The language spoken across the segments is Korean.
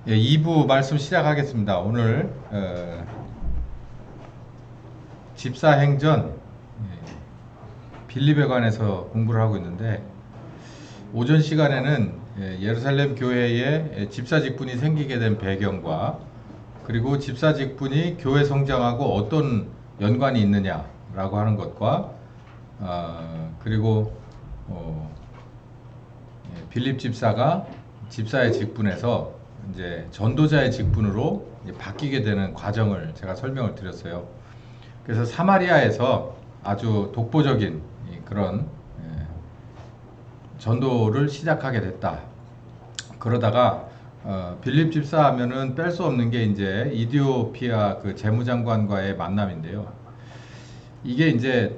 예, 2부 말씀 시작하겠습니다. 오늘 집사행전 빌립에 관해서 공부를 하고 있는데, 오전 시간에는 예루살렘 교회에 집사 직분이 생기게 된 배경과, 그리고 집사 직분이 교회 성장하고 어떤 연관이 있느냐라고 하는 것과, 그리고 빌립 집사가 집사의 직분에서 이제 전도자의 직분으로 이제 바뀌게 되는 과정을 제가 설명을 드렸어요. 그래서 사마리아에서 아주 독보적인 그런 전도를 시작하게 됐다. 그러다가 빌립 집사 하면은 뺄 수 없는 게 이제 이디오피아 그 재무장관과의 만남인데요. 이게 이제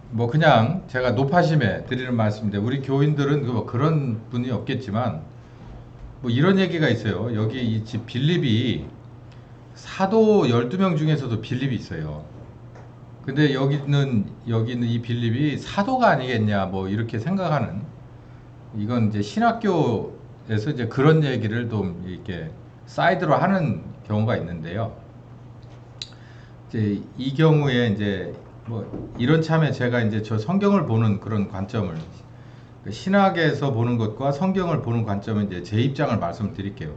뭐 그냥 제가 높아심에 드리는 말씀인데, 우리 교인들은 뭐 그런 분이 없겠지만 뭐 이런 얘기가 있어요. 여기 이 집 빌립이 사도 12명 중에서도 빌립이 있어요. 근데 여기는 이 빌립이 사도가 아니겠냐 뭐 이렇게 생각하는, 이건 이제 신학교에서 이제 그런 얘기를 좀 이렇게 사이드로 하는 경우가 있는데요. 이제 이 경우에 이제 뭐 이런 참에 제가 이제 저 성경을 보는 그런 관점을, 신학에서 보는 것과 성경을 보는 관점은 이제 제 입장을 말씀드릴게요.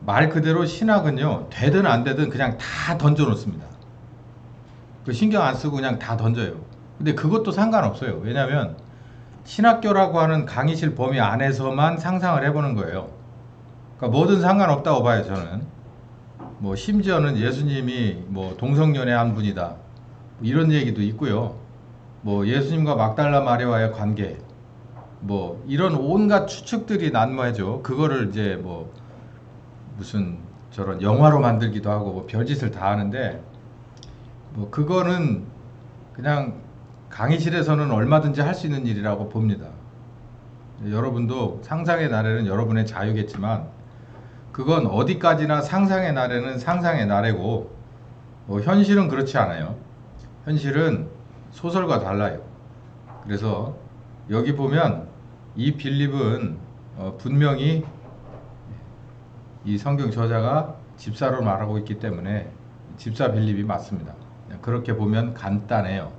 말 그대로 신학은요, 되든 안 되든 그냥 다 던져 놓습니다. 그 신경 안 쓰고 그냥 다 던져요. 근데 그것도 상관없어요. 왜냐하면 신학교라고 하는 강의실 범위 안에서만 상상을 해보는 거예요. 그러니까 뭐든 상관없다고 봐요, 저는. 뭐 심지어는 예수님이 뭐 동성연애한 분이다, 이런 얘기도 있고요. 뭐 예수님과 막달라 마리아와의 관계, 뭐 이런 온갖 추측들이 난무하죠. 그거를 이제 뭐 무슨 저런 영화로 만들기도 하고 뭐 별짓을 다 하는데, 뭐 그거는 그냥 강의실에서는 얼마든지 할 수 있는 일이라고 봅니다. 여러분도 상상의 나래는 여러분의 자유겠지만, 그건 어디까지나 상상의 나래는 상상의 나래고, 현실은 그렇지 않아요. 현실은 소설과 달라요. 그래서 여기 보면 이 빌립은 분명히 이 성경 저자가 집사로 말하고 있기 때문에 집사 빌립이 맞습니다. 그렇게 보면 간단해요.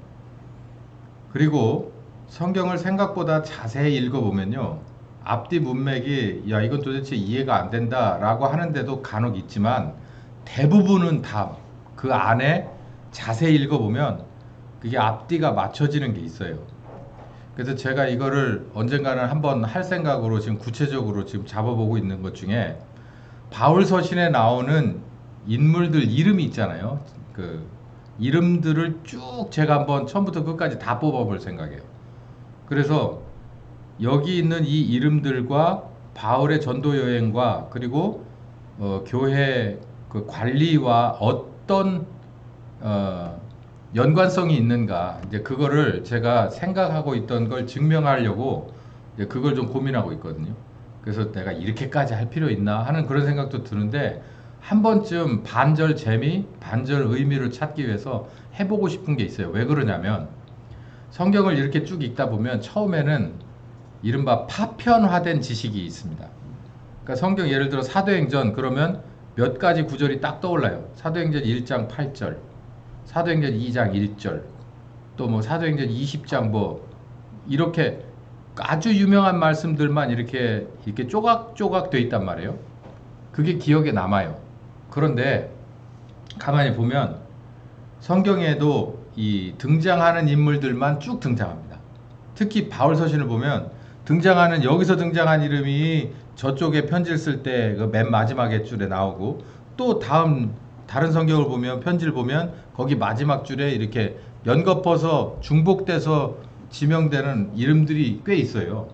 그리고 성경을 생각보다 자세히 읽어보면요, 앞뒤 문맥이 야 이건 도대체 이해가 안 된다 라고 하는데도 간혹 있지만, 대부분은 다 그 안에 자세히 읽어보면 그게 앞뒤가 맞춰지는 게 있어요. 그래서 제가 이거를 언젠가는 한번 할 생각으로 지금 구체적으로 지금 잡아보고 있는 것 중에, 바울 서신에 나오는 인물들 이름이 있잖아요. 그 이름들을 쭉 제가 한번 처음부터 끝까지 다 뽑아볼 생각이에요. 그래서 여기 있는 이 이름들과 바울의 전도 여행과, 그리고 교회 그 관리와 어떤 연관성이 있는가, 이제 그거를 제가 생각하고 있던 걸 증명하려고 이제 그걸 좀 고민하고 있거든요. 그래서 내가 이렇게까지 할 필요 있나 하는 그런 생각도 드는데, 한 번쯤 반절 재미, 반절 의미를 찾기 위해서 해보고 싶은 게 있어요. 왜 그러냐면, 성경을 이렇게 쭉 읽다 보면 처음에는 이른바 파편화된 지식이 있습니다. 그러니까 성경 예를 들어 사도행전 그러면 몇 가지 구절이 딱 떠올라요. 사도행전 1장 8절, 사도행전 2장 1절, 또 뭐 사도행전 20장 뭐 이렇게 아주 유명한 말씀들만 이렇게 조각조각 돼 있단 말이에요. 그게 기억에 남아요. 그런데 가만히 보면 성경에도 이 등장하는 인물들만 쭉 등장합니다. 특히 바울 서신을 보면 여기서 등장한 이름이 저쪽에 편지를 쓸 때 그 맨 마지막에 줄에 나오고, 또 다른 성경을 보면, 편지를 보면 거기 마지막 줄에 이렇게 연거퍼서 중복돼서 지명되는 이름들이 꽤 있어요.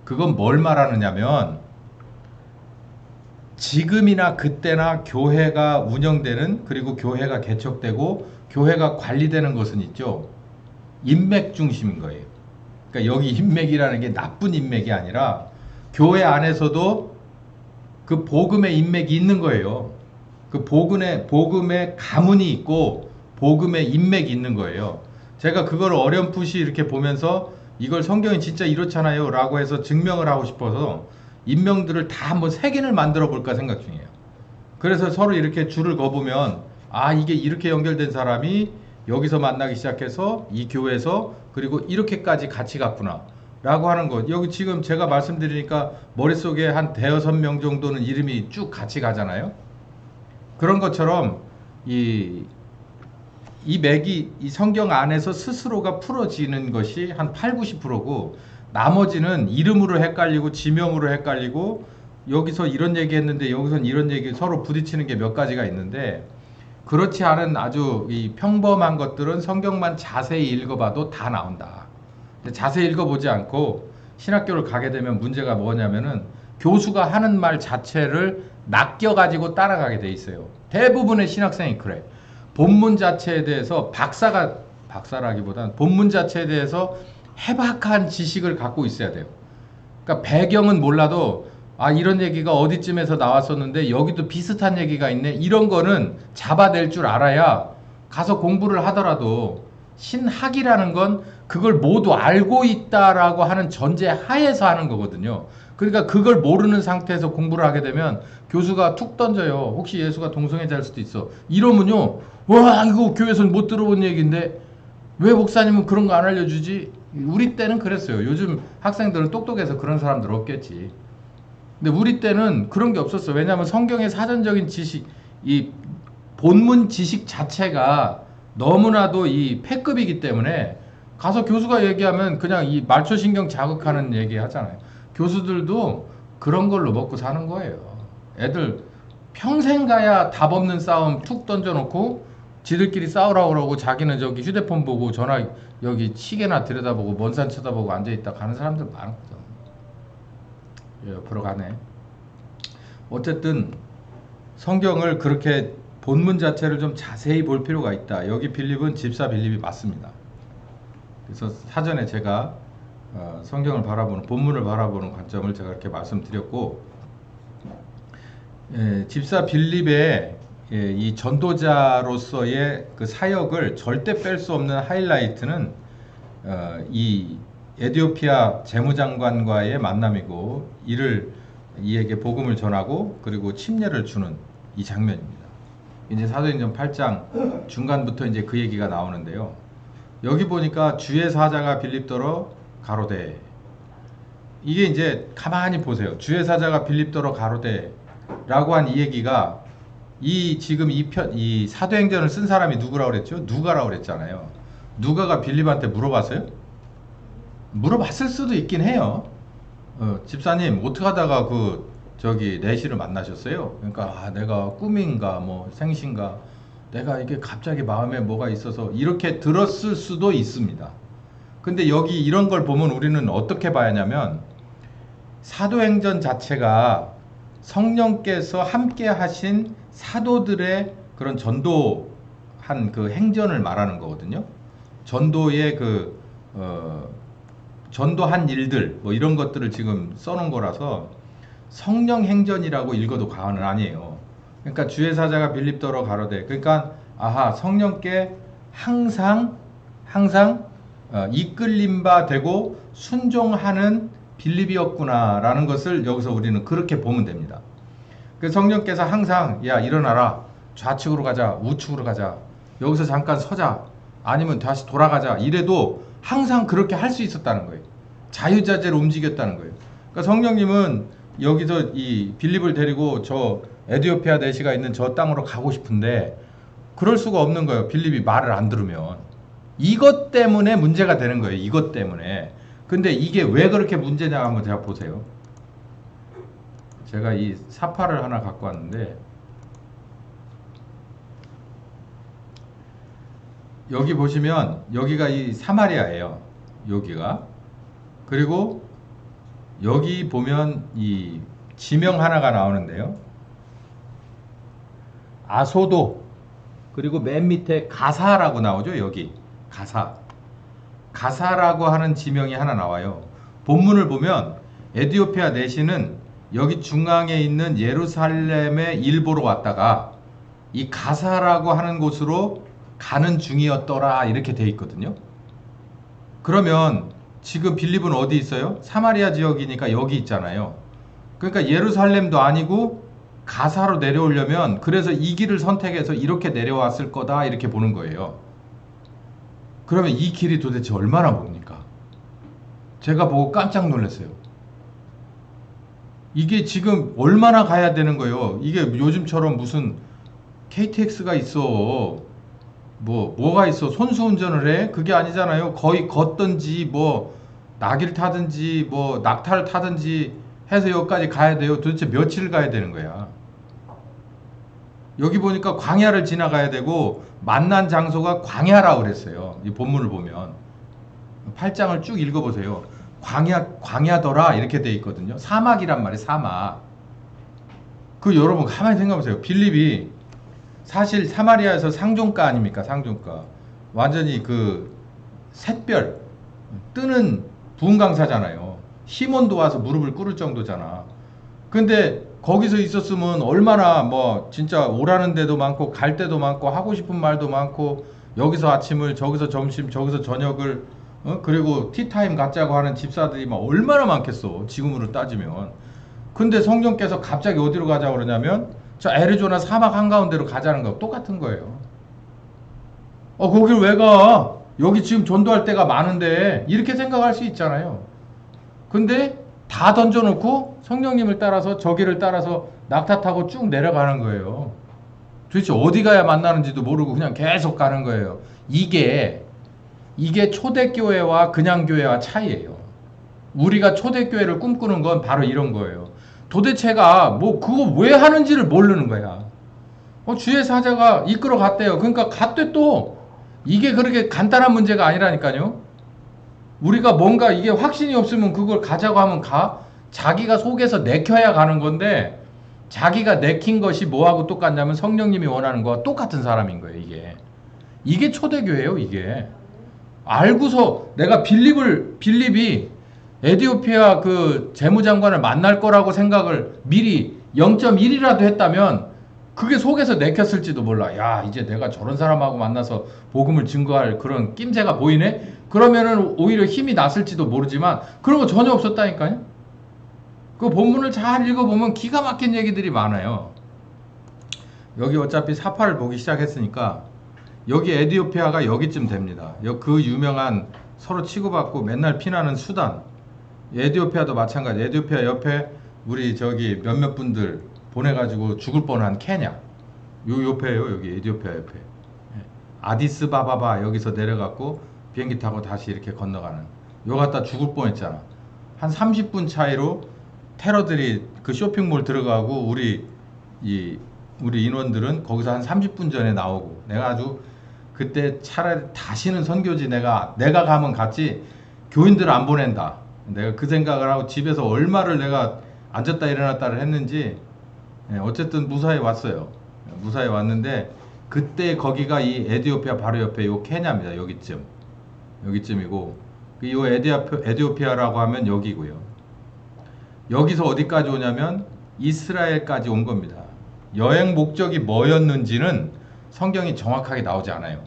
그건 뭘 말하느냐면, 지금이나 그때나 교회가 운영되는, 그리고 교회가 개척되고 교회가 관리되는 것은 있죠, 인맥 중심인 거예요. 그러니까 여기 인맥이라는 게 나쁜 인맥이 아니라 교회 안에서도 그 복음의 인맥이 있는 거예요. 그 복음의 가문이 있고 복음의 인맥이 있는 거예요. 제가 그걸 어렴풋이 이렇게 보면서 이걸 성경이 진짜 이렇잖아요 라고 해서 증명을 하고 싶어서 인명들을 다 한번 세균을 만들어 볼까 생각 중이에요. 그래서 서로 이렇게 줄을 거보면 아 이게 이렇게 연결된 사람이 여기서 만나기 시작해서 이 교회에서 그리고 이렇게까지 같이 갔구나 라고 하는 것. 여기 지금 제가 말씀드리니까 머릿속에 한 대여섯 명 정도는 이름이 쭉 같이 가잖아요. 그런 것처럼 이 맥이 이 성경 안에서 스스로가 풀어지는 것이 한 8, 90%고 나머지는 이름으로 헷갈리고 지명으로 헷갈리고 여기서 이런 얘기 했는데 여기선 이런 얘기 서로 부딪히는 게 몇 가지가 있는데 그렇지 않은 아주 이 평범한 것들은 성경만 자세히 읽어봐도 다 나온다. 근데 자세히 읽어보지 않고 신학교를 가게 되면 문제가 뭐냐면은 교수가 하는 말 자체를 낚여가지고 따라가게 돼 있어요. 대부분의 신학생이 그래. 본문 자체에 대해서 박사라기보다는 본문 자체에 대해서 해박한 지식을 갖고 있어야 돼요. 그러니까 배경은 몰라도 아 이런 얘기가 어디쯤에서 나왔었는데 여기도 비슷한 얘기가 있네. 이런 거는 잡아낼 줄 알아야 가서 공부를 하더라도 신학이라는 건 그걸 모두 알고 있다라고 하는 전제 하에서 하는 거거든요. 그러니까 그걸 모르는 상태에서 공부를 하게 되면 교수가 툭 던져요. 혹시 예수가 동성애자일 수도 있어. 이러면요. 와 이거 교회에서는 못 들어본 얘기인데 왜 목사님은 그런 거 안 알려주지? 우리 때는 그랬어요. 요즘 학생들은 똑똑해서 그런 사람들 없겠지. 근데 우리 때는 그런 게 없었어. 왜냐하면 성경의 사전적인 지식, 이 본문 지식 자체가 너무나도 이 패급이기 때문에 가서 교수가 얘기하면 그냥 이 말초신경 자극하는 얘기 하잖아요. 교수들도 그런 걸로 먹고 사는 거예요. 애들 평생 가야 답 없는 싸움 툭 던져놓고 지들끼리 싸우라고 그러고 자기는 저기 휴대폰 보고 전화 여기 시계나 들여다보고 먼 산 쳐다보고 앉아있다 가는 사람들 많거든. 옆으로 가네. 어쨌든 성경을 그렇게 본문 자체를 좀 자세히 볼 필요가 있다. 여기 빌립은 집사 빌립이 맞습니다. 그래서 사전에 제가 성경을 바라보는 본문을 바라보는 관점을 제가 이렇게 말씀드렸고 집사 빌립의 이 전도자로서의 그 사역을 절대 뺄 수 없는 하이라이트는 이 에티오피아 재무장관과의 만남이고 이에게 복음을 전하고 그리고 침례를 주는 이 장면입니다. 이제 사도행전 8장 중간부터 이제 그 얘기가 나오는데요. 여기 보니까 주의 사자가 빌립더러 가로되 이게 이제 가만히 보세요. 주의 사자가 빌립더러 가로되라고 한 이 얘기가 이 지금 이 사도행전을 쓴 사람이 누구라고 그랬죠? 누가라고 그랬잖아요. 누가가 빌립한테 물어봤어요? 물어봤을 수도 있긴 해요. 집사님 어떻게 하다가 저기 내시를 만나셨어요? 그러니까 내가 꿈인가 뭐 생신가 내가 이게 갑자기 마음에 뭐가 있어서 이렇게 들었을 수도 있습니다. 근데 여기 이런 걸 보면 우리는 어떻게 봐야 하냐면 사도행전 자체가 성령께서 함께 하신 사도들의 그런 전도한 그 행전을 말하는 거거든요. 전도의 전도한 일들 뭐 이런 것들을 지금 써놓은 거라서 성령 행전이라고 읽어도 과언은 아니에요. 그러니까 주의 사자가 빌립더러 가로되 그러니까 성령께 항상 이끌림 바 되고 순종하는 빌립이었구나라는 것을 여기서 우리는 그렇게 보면 됩니다. 그 성령께서 항상 야 일어나라 좌측으로 가자 우측으로 가자 여기서 잠깐 서자 아니면 다시 돌아가자 이래도 항상 그렇게 할 수 있었다는 거예요. 자유자재로 움직였다는 거예요. 그러니까 성령님은 여기서 이 빌립을 데리고 저 에티오피아 내시가 있는 저 땅으로 가고 싶은데 그럴 수가 없는 거예요. 빌립이 말을 안 들으면. 이것 때문에 문제가 되는 거예요. 이것 때문에. 근데 이게 왜 그렇게 문제냐 한번 제가 보세요. 제가 이 사파를 하나 갖고 왔는데 여기 보시면 여기가 이 사마리아예요. 여기가. 그리고 여기 보면 이 지명 하나가 나오는데요. 아소도 그리고 맨 밑에 가사라고 나오죠. 여기 가사라고 하는 지명이 하나 나와요. 본문을 보면 에티오피아 내시는 여기 중앙에 있는 예루살렘에 일보러 왔다가 이 가사라고 하는 곳으로 가는 중이었더라 이렇게 돼 있거든요. 그러면 지금 빌립은 어디 있어요? 사마리아 지역이니까 여기 있잖아요. 그러니까 예루살렘도 아니고 가사로 내려오려면 그래서 이 길을 선택해서 이렇게 내려왔을 거다 이렇게 보는 거예요. 그러면 이 길이 도대체 얼마나 멉니까? 제가 보고 깜짝 놀랐어요. 이게 지금 얼마나 가야 되는 거예요? 이게 요즘처럼 무슨 KTX가 있어. 뭐가 있어? 손수 운전을 해? 그게 아니잖아요. 거의 걷든지 뭐 낙일 타든지 뭐 낙타를 타든지 해서 여기까지 가야 돼요. 도대체 며칠 가야 되는 거야? 여기 보니까 광야를 지나가야 되고 만난 장소가 광야라고 그랬어요. 이 본문을 보면 8장을 쭉 읽어보세요. 광야더라 이렇게 돼 있거든요. 사막이란 말이에요. 사막. 그 여러분 가만히 생각해보세요. 빌립이 사실 사마리아에서 상종가 아닙니까? 상종가. 완전히 그 샛별 뜨는 부흥강사잖아요. 시몬도 와서 무릎을 꿇을 정도잖아. 근데 거기서 있었으면 얼마나 뭐 진짜 오라는 데도 많고 갈 데도 많고 하고 싶은 말도 많고 여기서 아침을 저기서 점심 저기서 저녁을 그리고 티타임 갖자고 하는 집사들이 막 얼마나 많겠어 지금으로 따지면. 근데 성령께서 갑자기 어디로 가자고 그러냐면 저 애리조나 사막 한가운데로 가자는 거 똑같은 거예요. 거길 왜 가? 여기 지금 전도할 때가 많은데 이렇게 생각할 수 있잖아요. 근데 다 던져놓고 성령님을 따라서 저 길을 따라서 낙타 타고 쭉 내려가는 거예요. 도대체 어디 가야 만나는지도 모르고 그냥 계속 가는 거예요. 이게 초대교회와 그냥 교회와 차이예요. 우리가 초대교회를 꿈꾸는 건 바로 이런 거예요. 도대체가 뭐 그거 왜 하는지를 모르는 거야. 주의 사자가 이끌어 갔대요. 그러니까 갔대 또. 이게 그렇게 간단한 문제가 아니라니까요. 우리가 뭔가 이게 확신이 없으면 그걸 가자고 하면 가. 자기가 속에서 내켜야 가는 건데 자기가 내킨 것이 뭐하고 똑같냐면 성령님이 원하는 거와 똑같은 사람인 거예요. 이게 초대교회예요. 이게 알고서 내가 빌립이 에디오피아 그 재무장관을 만날 거라고 생각을 미리 0.1이라도 했다면 그게 속에서 내켰을지도 몰라. 야, 이제 내가 저런 사람하고 만나서 복음을 증거할 그런 낌새가 보이네? 그러면은 오히려 힘이 났을지도 모르지만 그런 거 전혀 없었다니까요. 그 본문을 잘 읽어보면 기가 막힌 얘기들이 많아요. 여기 어차피 사파를 보기 시작했으니까 여기 에디오피아가 여기쯤 됩니다. 그 유명한 서로 치고받고 맨날 피나는 수단. 에디오피아도 마찬가지. 에디오피아 옆에 우리 저기 몇몇 분들 보내가지고 죽을 뻔한 케냐. 요 옆에요. 여기 에디오피아 옆에. 아디스바바바 여기서 내려갔고 비행기 타고 다시 이렇게 건너가는. 요 갔다 죽을 뻔했잖아. 한 30분 차이로 테러들이 그 쇼핑몰 들어가고 우리 인원들은 거기서 한 30분 전에 나오고 내가 아주 그때 차라리 다시는 선교지 내가 가면 갔지 교인들 안 보낸다. 내가 그 생각을 하고 집에서 얼마를 내가 앉았다 일어났다를 했는지 어쨌든 무사히 왔어요. 무사히 왔는데 그때 거기가 이 에디오피아 바로 옆에 요 케냐입니다. 여기쯤이고 요 에디오피아라고 하면 여기고요. 여기서 어디까지 오냐면 이스라엘까지 온 겁니다. 여행 목적이 뭐였는지는 성경이 정확하게 나오지 않아요.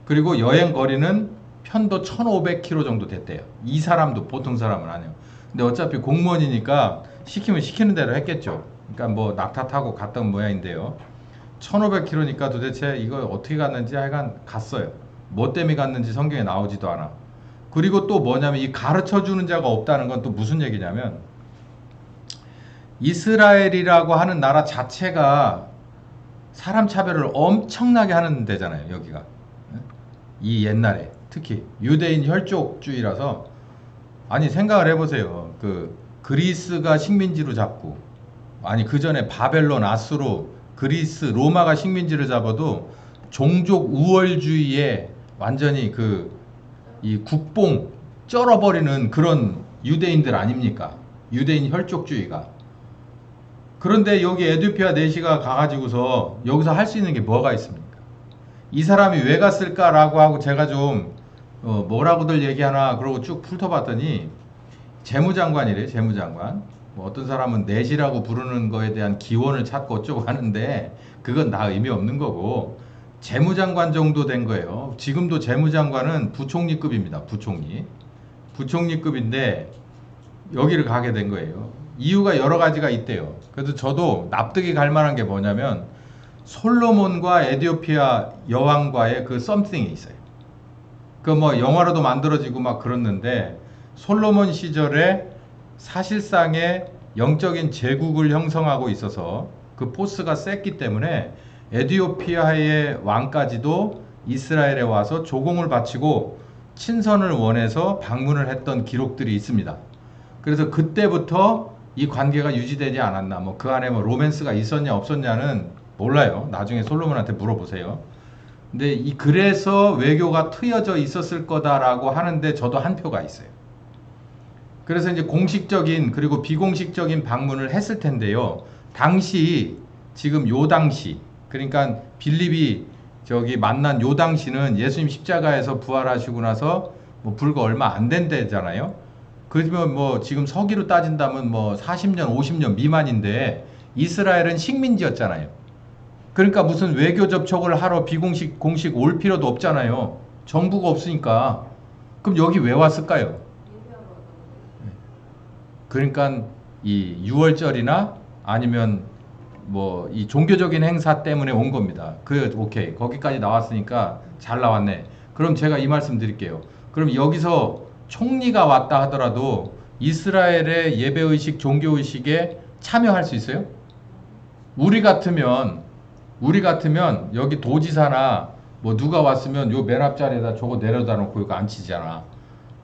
그리고 여행 거리는 편도 1500km 정도 됐대요. 이 사람도 보통 사람은 아니에요. 근데 어차피 공무원이니까 시키면 시키는 대로 했겠죠. 그러니까 뭐 낙타 타고 갔던 모양인데요. 1500km니까 도대체 이거 어떻게 갔는지 하여간 갔어요. 뭐 때문에 갔는지 성경에 나오지도 않아. 그리고 또 뭐냐면 이 가르쳐 주는 자가 없다는 건 또 무슨 얘기냐면 이스라엘이라고 하는 나라 자체가 사람 차별을 엄청나게 하는 데잖아요. 여기가. 이 옛날에 특히 유대인 혈족주의라서 아니 생각을 해보세요. 그 그리스가 식민지로 잡고 아니 그 전에 바벨론, 아수로, 그리스, 로마가 식민지를 잡아도 종족 우월주의에 완전히 이 국뽕 쩔어버리는 그런 유대인들 아닙니까? 유대인 혈족주의가. 그런데 여기 에디오피아 내시가 가가지고서 여기서 할 수 있는 게 뭐가 있습니까? 이 사람이 왜 갔을까라고 하고 제가 좀 뭐라고들 얘기하나 그러고 쭉 훑어봤더니 재무장관이래. 재무장관. 뭐 어떤 사람은 내시라고 부르는 거에 대한 기원을 찾고 어쩌고 하는데 그건 다 의미 없는 거고 재무장관 정도 된 거예요. 지금도 재무장관은 부총리급입니다. 부총리급인데 여기를 가게 된 거예요. 이유가 여러 가지가 있대요. 그래서 저도 납득이 갈 만한 게 뭐냐면 솔로몬과 에디오피아 여왕과의 그 썸씽이 있어요. 그 뭐 영화로도 만들어지고 막 그랬는데 솔로몬 시절에 사실상의 영적인 제국을 형성하고 있어서 그 포스가 셌기 때문에 에디오피아의 왕까지도 이스라엘에 와서 조공을 바치고 친선을 원해서 방문을 했던 기록들이 있습니다. 그래서 그때부터 이 관계가 유지되지 않았나, 뭐 그 안에 뭐 로맨스가 있었냐 없었냐는 몰라요. 나중에 솔로몬한테 물어보세요. 근데 그래서 외교가 트여져 있었을 거다라고 하는데 저도 한 표가 있어요. 그래서 이제 공식적인 그리고 비공식적인 방문을 했을 텐데요. 당시 지금 요 당시 그러니까 빌립이 저기 만난 요 당시는 예수님 십자가에서 부활하시고 나서 뭐 불과 얼마 안 된 때잖아요. 그러면 뭐 지금 서기로 따진다면 뭐 40년, 50년 미만인데 이스라엘은 식민지였잖아요. 그러니까 무슨 외교 접촉을 하러 비공식, 공식 올 필요도 없잖아요. 정부가 없으니까. 그럼 여기 왜 왔을까요? 그러니까 이 6월절이나 아니면 뭐 이 종교적인 행사 때문에 온 겁니다. 오케이. 거기까지 나왔으니까 잘 나왔네. 그럼 제가 이 말씀 드릴게요. 그럼 여기서 총리가 왔다 하더라도 이스라엘의 예배의식, 종교의식에 참여할 수 있어요? 우리 같으면 여기 도지사나 뭐 누가 왔으면 요 맨 앞자리에다 저거 내려다 놓고 이거 앉히잖아.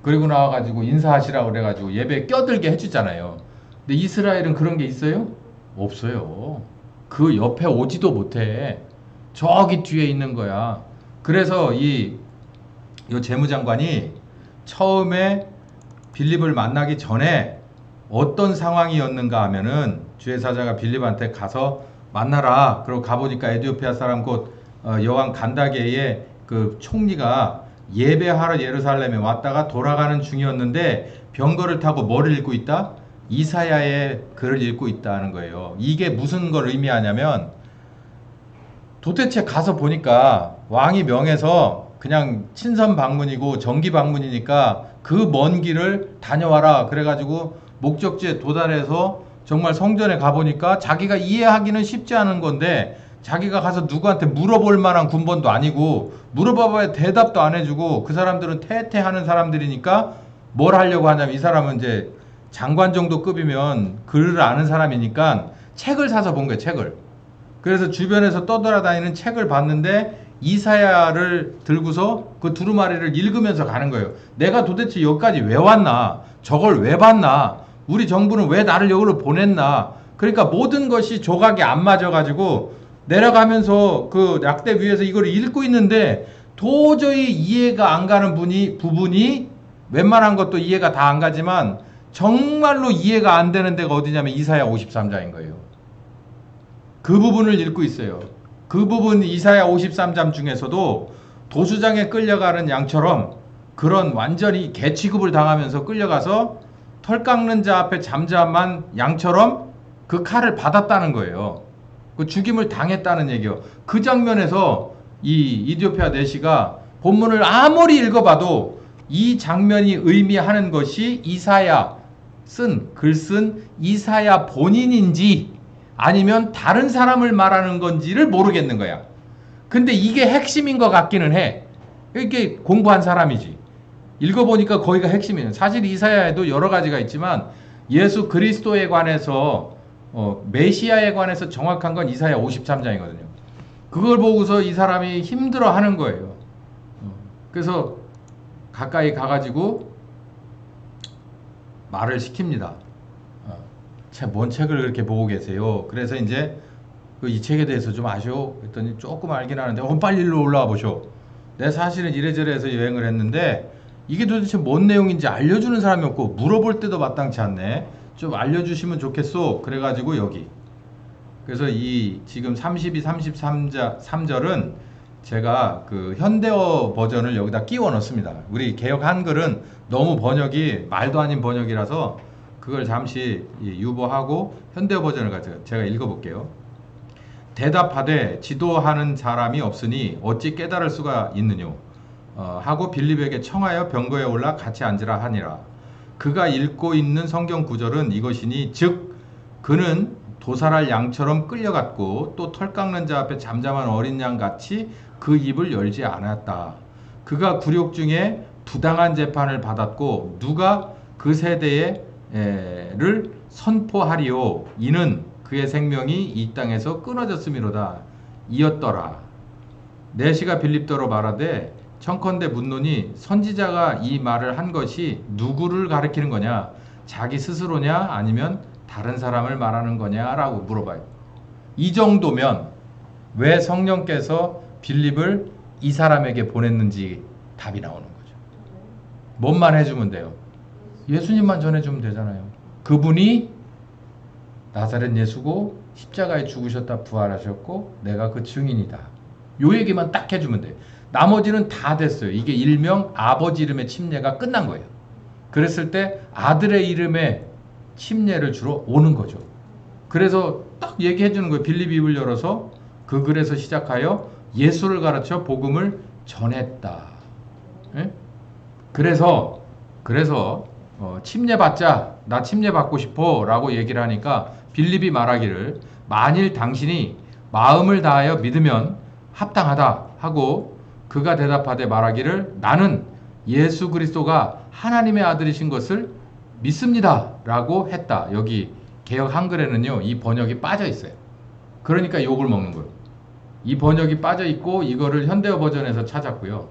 그리고 나와가지고 인사하시라고 그래가지고 예배에 껴들게 해주잖아요. 근데 이스라엘은 그런 게 있어요? 없어요. 그 옆에 오지도 못해. 저기 뒤에 있는 거야. 그래서 요 재무장관이 처음에 빌립을 만나기 전에 어떤 상황이었는가 하면은 주의 사자가 빌립한테 가서 만나라. 그러고 가보니까 에디오피아 사람 곧 여왕 간다게의 그 총리가 예배하러 예루살렘에 왔다가 돌아가는 중이었는데 병거를 타고 뭐를 읽고 있다? 이사야의 글을 읽고 있다는 거예요. 이게 무슨 걸 의미하냐면 도대체 가서 보니까 왕이 명해서 그냥 친선 방문이고 정기 방문이니까 그 먼 길을 다녀와라. 그래가지고 목적지에 도달해서 정말 성전에 가보니까 자기가 이해하기는 쉽지 않은 건데 자기가 가서 누구한테 물어볼 만한 군번도 아니고 물어봐봐야 대답도 안 해주고 그 사람들은 퇴퇴하는 사람들이니까 뭘 하려고 하냐면 이 사람은 이제 장관 정도 급이면 글을 아는 사람이니까 책을 사서 본 거예요. 책을. 그래서 주변에서 떠돌아다니는 책을 봤는데 이사야를 들고서 그 두루마리를 읽으면서 가는 거예요. 내가 도대체 여기까지 왜 왔나? 저걸 왜 봤나? 우리 정부는 왜 나를 여기로 보냈나? 그러니까 모든 것이 조각이 안 맞아가지고 내려가면서 그 약대 위에서 이걸 읽고 있는데 도저히 이해가 안 가는 부분이 웬만한 것도 이해가 다 안 가지만 정말로 이해가 안 되는 데가 어디냐면 이사야 53장인 거예요. 그 부분을 읽고 있어요. 그 부분 이사야 53장 중에서도 도수장에 끌려가는 양처럼 그런 완전히 개 취급을 당하면서 끌려가서 털 깎는 자 앞에 잠잠한 양처럼 그 칼을 받았다는 거예요. 그 죽임을 당했다는 얘기요. 그 장면에서 이 이디오피아 내시가 본문을 아무리 읽어봐도 이 장면이 의미하는 것이 이사야 글 쓴 이사야 본인인지 아니면 다른 사람을 말하는 건지를 모르겠는 거야. 근데 이게 핵심인 것 같기는 해. 이게 공부한 사람이지. 읽어보니까 거기가 핵심이에요. 사실 이사야에도 여러 가지가 있지만 예수 그리스도에 관해서 메시아에 관해서 정확한 건 이사야 53장이거든요. 그걸 보고서 이 사람이 힘들어 하는 거예요. 그래서 가까이 가가지고 말을 시킵니다. 뭔 책을 그렇게 보고 계세요? 그래서 이제 이 책에 대해서 좀 아셔? 그랬더니 조금 알긴 하는데 빨리 일로 올라와 보셔. 내가 사실은 이래저래 해서 여행을 했는데 이게 도대체 뭔 내용인지 알려주는 사람이 없고 물어볼 때도 마땅치 않네. 좀 알려주시면 좋겠소. 그래가지고 여기. 그래서 이 지금 32, 33절은 제가 그 현대어 버전을 여기다 끼워 넣습니다. 우리 개역 한글은 너무 번역이 말도 아닌 번역이라서 그걸 잠시 유보하고 현대어 버전을 가지고 제가 읽어볼게요. 대답하되 지도하는 사람이 없으니 어찌 깨달을 수가 있느뇨 하고 빌립에게 청하여 병거에 올라 같이 앉으라 하니라. 그가 읽고 있는 성경 구절은 이것이니 즉 그는 도살할 양처럼 끌려갔고 또 털 깎는 자 앞에 잠잠한 어린 양 같이 그 입을 열지 않았다. 그가 굴욕 중에 부당한 재판을 받았고 누가 그 세대를 선포하리요. 이는 그의 생명이 이 땅에서 끊어졌음이로다. 이었더라. 내시가 빌립더로 말하되 청컨대 묻노니 선지자가 이 말을 한 것이 누구를 가리키는 거냐? 자기 스스로냐? 아니면 다른 사람을 말하는 거냐? 라고 물어봐요. 이 정도면 왜 성령께서 빌립을 이 사람에게 보냈는지 답이 나오는 거죠. 뭔만 해주면 돼요. 예수님만 전해주면 되잖아요. 그분이 나사렛 예수고 십자가에 죽으셨다 부활하셨고 내가 그 증인이다. 요 얘기만 딱 해주면 돼요. 나머지는 다 됐어요. 이게 일명 아버지 이름의 침례가 끝난 거예요. 그랬을 때 아들의 이름의 침례를 주러 오는 거죠. 그래서 딱 얘기해 주는 거예요. 빌립이 입을 열어서 그 글에서 시작하여 예수를 가르쳐 복음을 전했다. 예? 그래서 침례 받자. 나 침례 받고 싶어 라고 얘기를 하니까 빌립이 말하기를 만일 당신이 마음을 다하여 믿으면 합당하다 하고 그가 대답하되 말하기를 나는 예수 그리스도가 하나님의 아들이신 것을 믿습니다 라고 했다. 여기 개역 한글에는요 이 번역이 빠져 있어요. 그러니까 욕을 먹는 거예요. 이 번역이 빠져 있고 이거를 현대어 버전에서 찾았고요.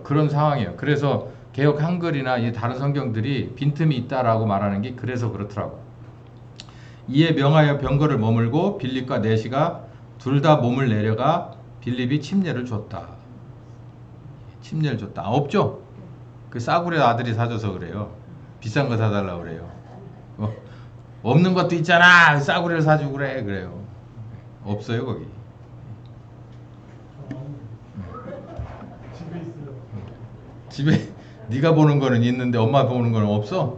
그런 상황이에요. 그래서 개역 한글이나 이 다른 성경들이 빈틈이 있다라고 말하는 게 그래서 그렇더라고요. 이에 명하여 병거를 머물고 빌립과 내시가 둘 다 몸을 내려가 빌립이 침례를 줬다. 침례를 줬다. 없죠? 그 싸구려 아들이 사줘서 그래요. 비싼 거 사달라고 그래요. 없는 것도 있잖아. 싸구려를 사주고 그래요. 없어요 거기. 집에 있어요. 집에 네가 보는 거는 있는데 엄마 보는 거는 없어?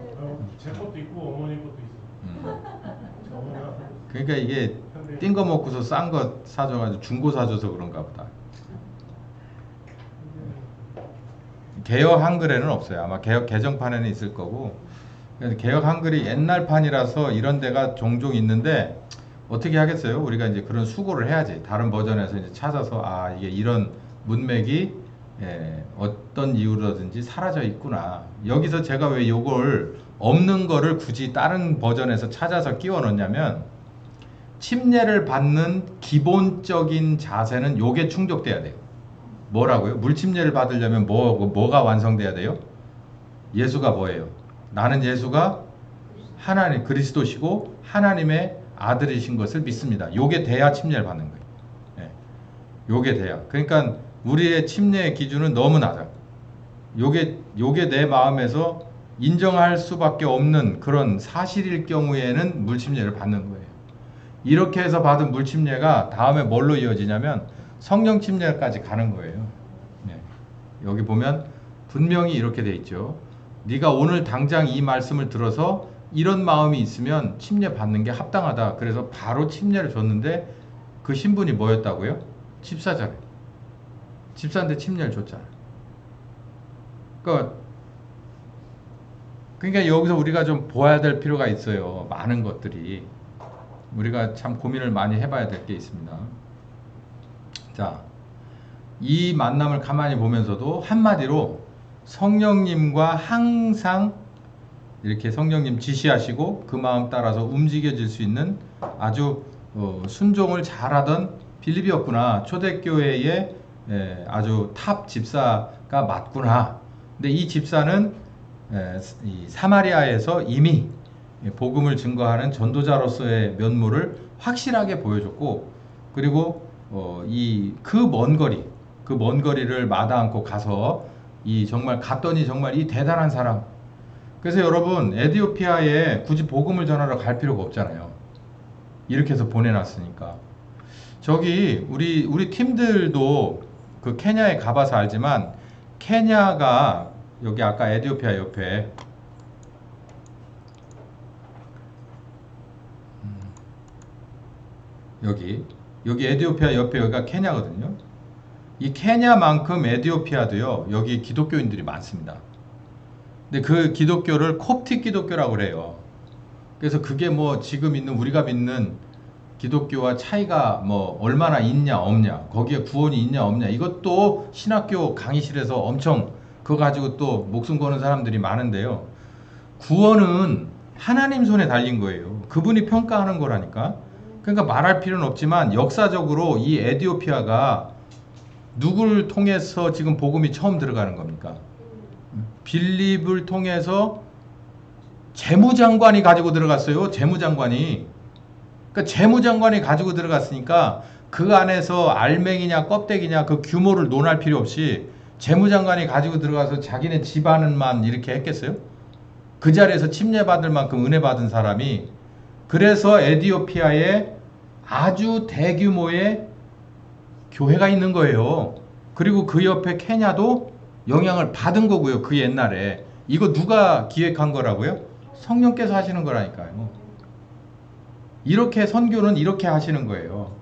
제 것도 있고 어머니 것도 있어요. 제 어머니가 그러니까 이게 띵 거 먹고서 싼 거 사줘가지고 중고 사줘서 그런가 보다. 개역 한글에는 없어요. 아마 개역 개정판에는 있을 거고. 개역 한글이 옛날 판이라서 이런 데가 종종 있는데 어떻게 하겠어요? 우리가 이제 그런 수고를 해야지. 다른 버전에서 이제 찾아서 아 이게 이런 문맥이 어떤 이유로든지 사라져 있구나. 여기서 제가 왜 요걸 없는 거를 굳이 다른 버전에서 찾아서 끼워 넣냐면 침례를 받는 기본적인 자세는 요게 충족돼야 돼요. 뭐라고요? 물침례를 받으려면 뭐가 완성돼야 돼요? 예수가 뭐예요? 나는 예수가 하나님 그리스도시고 하나님의 아들이신 것을 믿습니다. 요게 돼야 침례를 받는 거예요. 요게 돼야. 그러니까 우리의 침례의 기준은 너무 낮아. 요게 내 마음에서 인정할 수밖에 없는 그런 사실일 경우에는 물침례를 받는 거예요. 이렇게 해서 받은 물침례가 다음에 뭘로 이어지냐면 성령 침례까지 가는 거예요. 여기 보면 분명히 이렇게 돼 있죠. 네가 오늘 당장 이 말씀을 들어서 이런 마음이 있으면 침례 받는 게 합당하다. 그래서 바로 침례를 줬는데 그 신분이 뭐였다고요? 집사잖아요. 집사인데 침례를 줬잖아요. 그러니까 여기서 우리가 좀 보아야 될 필요가 있어요. 많은 것들이. 우리가 참 고민을 많이 해봐야 될 게 있습니다. 자, 이 만남을 가만히 보면서도 한마디로 성령님과 항상 이렇게 성령님 지시하시고 그 마음 따라서 움직여질 수 있는 아주 순종을 잘하던 빌립이었구나. 초대교회의 아주 탑 집사가 맞구나. 근데 이 집사는 이 사마리아에서 이미 복음을 증거하는 전도자로서의 면모를 확실하게 보여줬고, 그리고 그 먼 거리를 마다 않고 가서 정말 갔더니 정말 이 대단한 사람. 그래서 여러분 에티오피아에 굳이 복음을 전하러 갈 필요가 없잖아요. 이렇게 해서 보내놨으니까. 저기 우리 팀들도 그 케냐에 가봐서 알지만 케냐가 여기 아까 에티오피아 옆에 여기 에티오피아 옆에 여기가 케냐거든요. 이 케냐만큼 에티오피아도요 여기 기독교인들이 많습니다. 근데 그 기독교를 콥틱 기독교라고 그래요. 그래서 그게 뭐 지금 있는 우리가 믿는 기독교와 차이가 뭐 얼마나 있냐 없냐, 거기에 구원이 있냐 없냐, 이것도 신학교 강의실에서 엄청 그거 가지고 또 목숨 거는 사람들이 많은데요. 구원은 하나님 손에 달린 거예요. 그분이 평가하는 거라니까. 그러니까 말할 필요는 없지만 역사적으로 이 에디오피아가 누구를 통해서 지금 복음이 처음 들어가는 겁니까? 빌립을 통해서 재무장관이 가지고 들어갔어요. 재무장관이. 그러니까 재무장관이 가지고 들어갔으니까 그 안에서 알맹이냐 껍데기냐 그 규모를 논할 필요 없이 재무장관이 가지고 들어가서 자기네 집안만 이렇게 했겠어요? 그 자리에서 침례받을 만큼 은혜 받은 사람이, 그래서 에디오피아에 아주 대규모의 교회가 있는 거예요. 그리고 그 옆에 케냐도 영향을 받은 거고요. 그 옛날에. 이거 누가 기획한 거라고요? 성령께서 하시는 거라니까요. 이렇게 선교는 이렇게 하시는 거예요.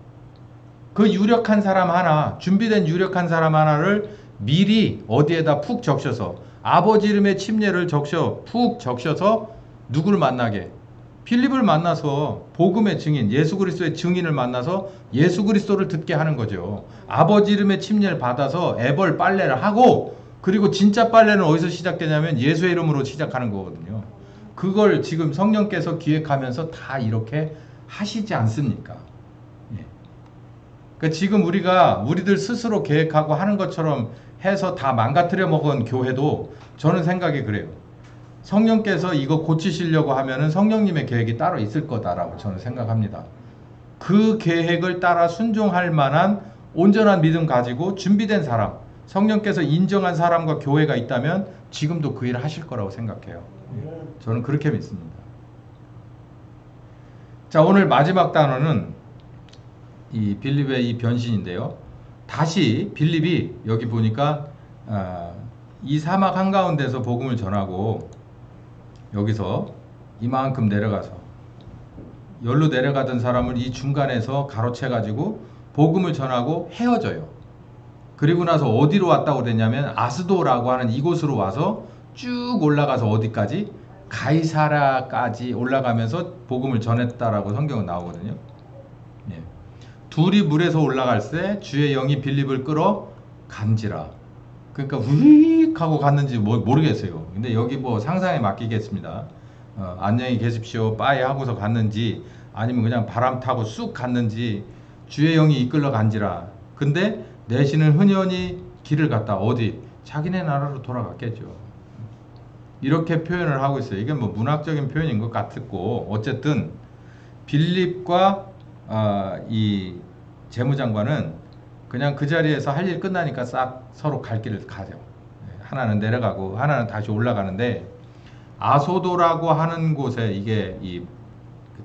그 유력한 사람 하나, 준비된 유력한 사람 하나를 미리 어디에다 푹 적셔서, 아버지 이름의 침례를 푹 적셔서 누구를 만나게? 필립을 만나서 복음의 증인, 예수 그리스도의 증인을 만나서 예수 그리스도를 듣게 하는 거죠. 아버지 이름의 침례를 받아서 애벌 빨래를 하고, 그리고 진짜 빨래는 어디서 시작되냐면 예수의 이름으로 시작하는 거거든요. 그걸 지금 성령께서 기획하면서 다 이렇게 하시지 않습니까? 예. 그러니까 지금 우리들 스스로 계획하고 하는 것처럼 해서 다 망가뜨려 먹은 교회도 저는 생각이 그래요. 성령께서 이거 고치시려고 하면은 성령님의 계획이 따로 있을 거다라고 저는 생각합니다. 그 계획을 따라 순종할 만한 온전한 믿음 가지고 준비된 사람, 성령께서 인정한 사람과 교회가 있다면 지금도 그 일을 하실 거라고 생각해요. 저는 그렇게 믿습니다. 자, 오늘 마지막 단어는 이 빌립의 이 변신인데요. 다시 빌립이 여기 보니까 이 사막 한가운데서 복음을 전하고 여기서 이만큼 내려가서 열로 내려가던 사람을 이 중간에서 가로채 가지고 복음을 전하고 헤어져요. 그리고 나서 어디로 왔다고 그랬냐면 아스도라고 하는 이곳으로 와서 쭉 올라가서 어디까지? 가이사라까지 올라가면서 복음을 전했다라고 성경은 나오거든요. 예. 둘이 물에서 올라갈 때 주의 영이 빌립을 끌어 간지라. 그러니까 우익 하고 갔는지 모르겠어요. 근데 여기 뭐 상상에 맡기겠습니다. 안녕히 계십시오 빠이 하고서 갔는지 아니면 그냥 바람 타고 쑥 갔는지 주의 영이 이끌러 간지라. 근데 내시는 흔연히 길을 갔다 어디? 자기네 나라로 돌아갔겠죠. 이렇게 표현을 하고 있어요. 이게 뭐 문학적인 표현인 것 같고 어쨌든 빌립과 이 재무장관은 그냥 그 자리에서 할 일 끝나니까 싹 서로 갈 길을 가죠. 하나는 내려가고 하나는 다시 올라가는데 아소도라고 하는 곳에 이게 이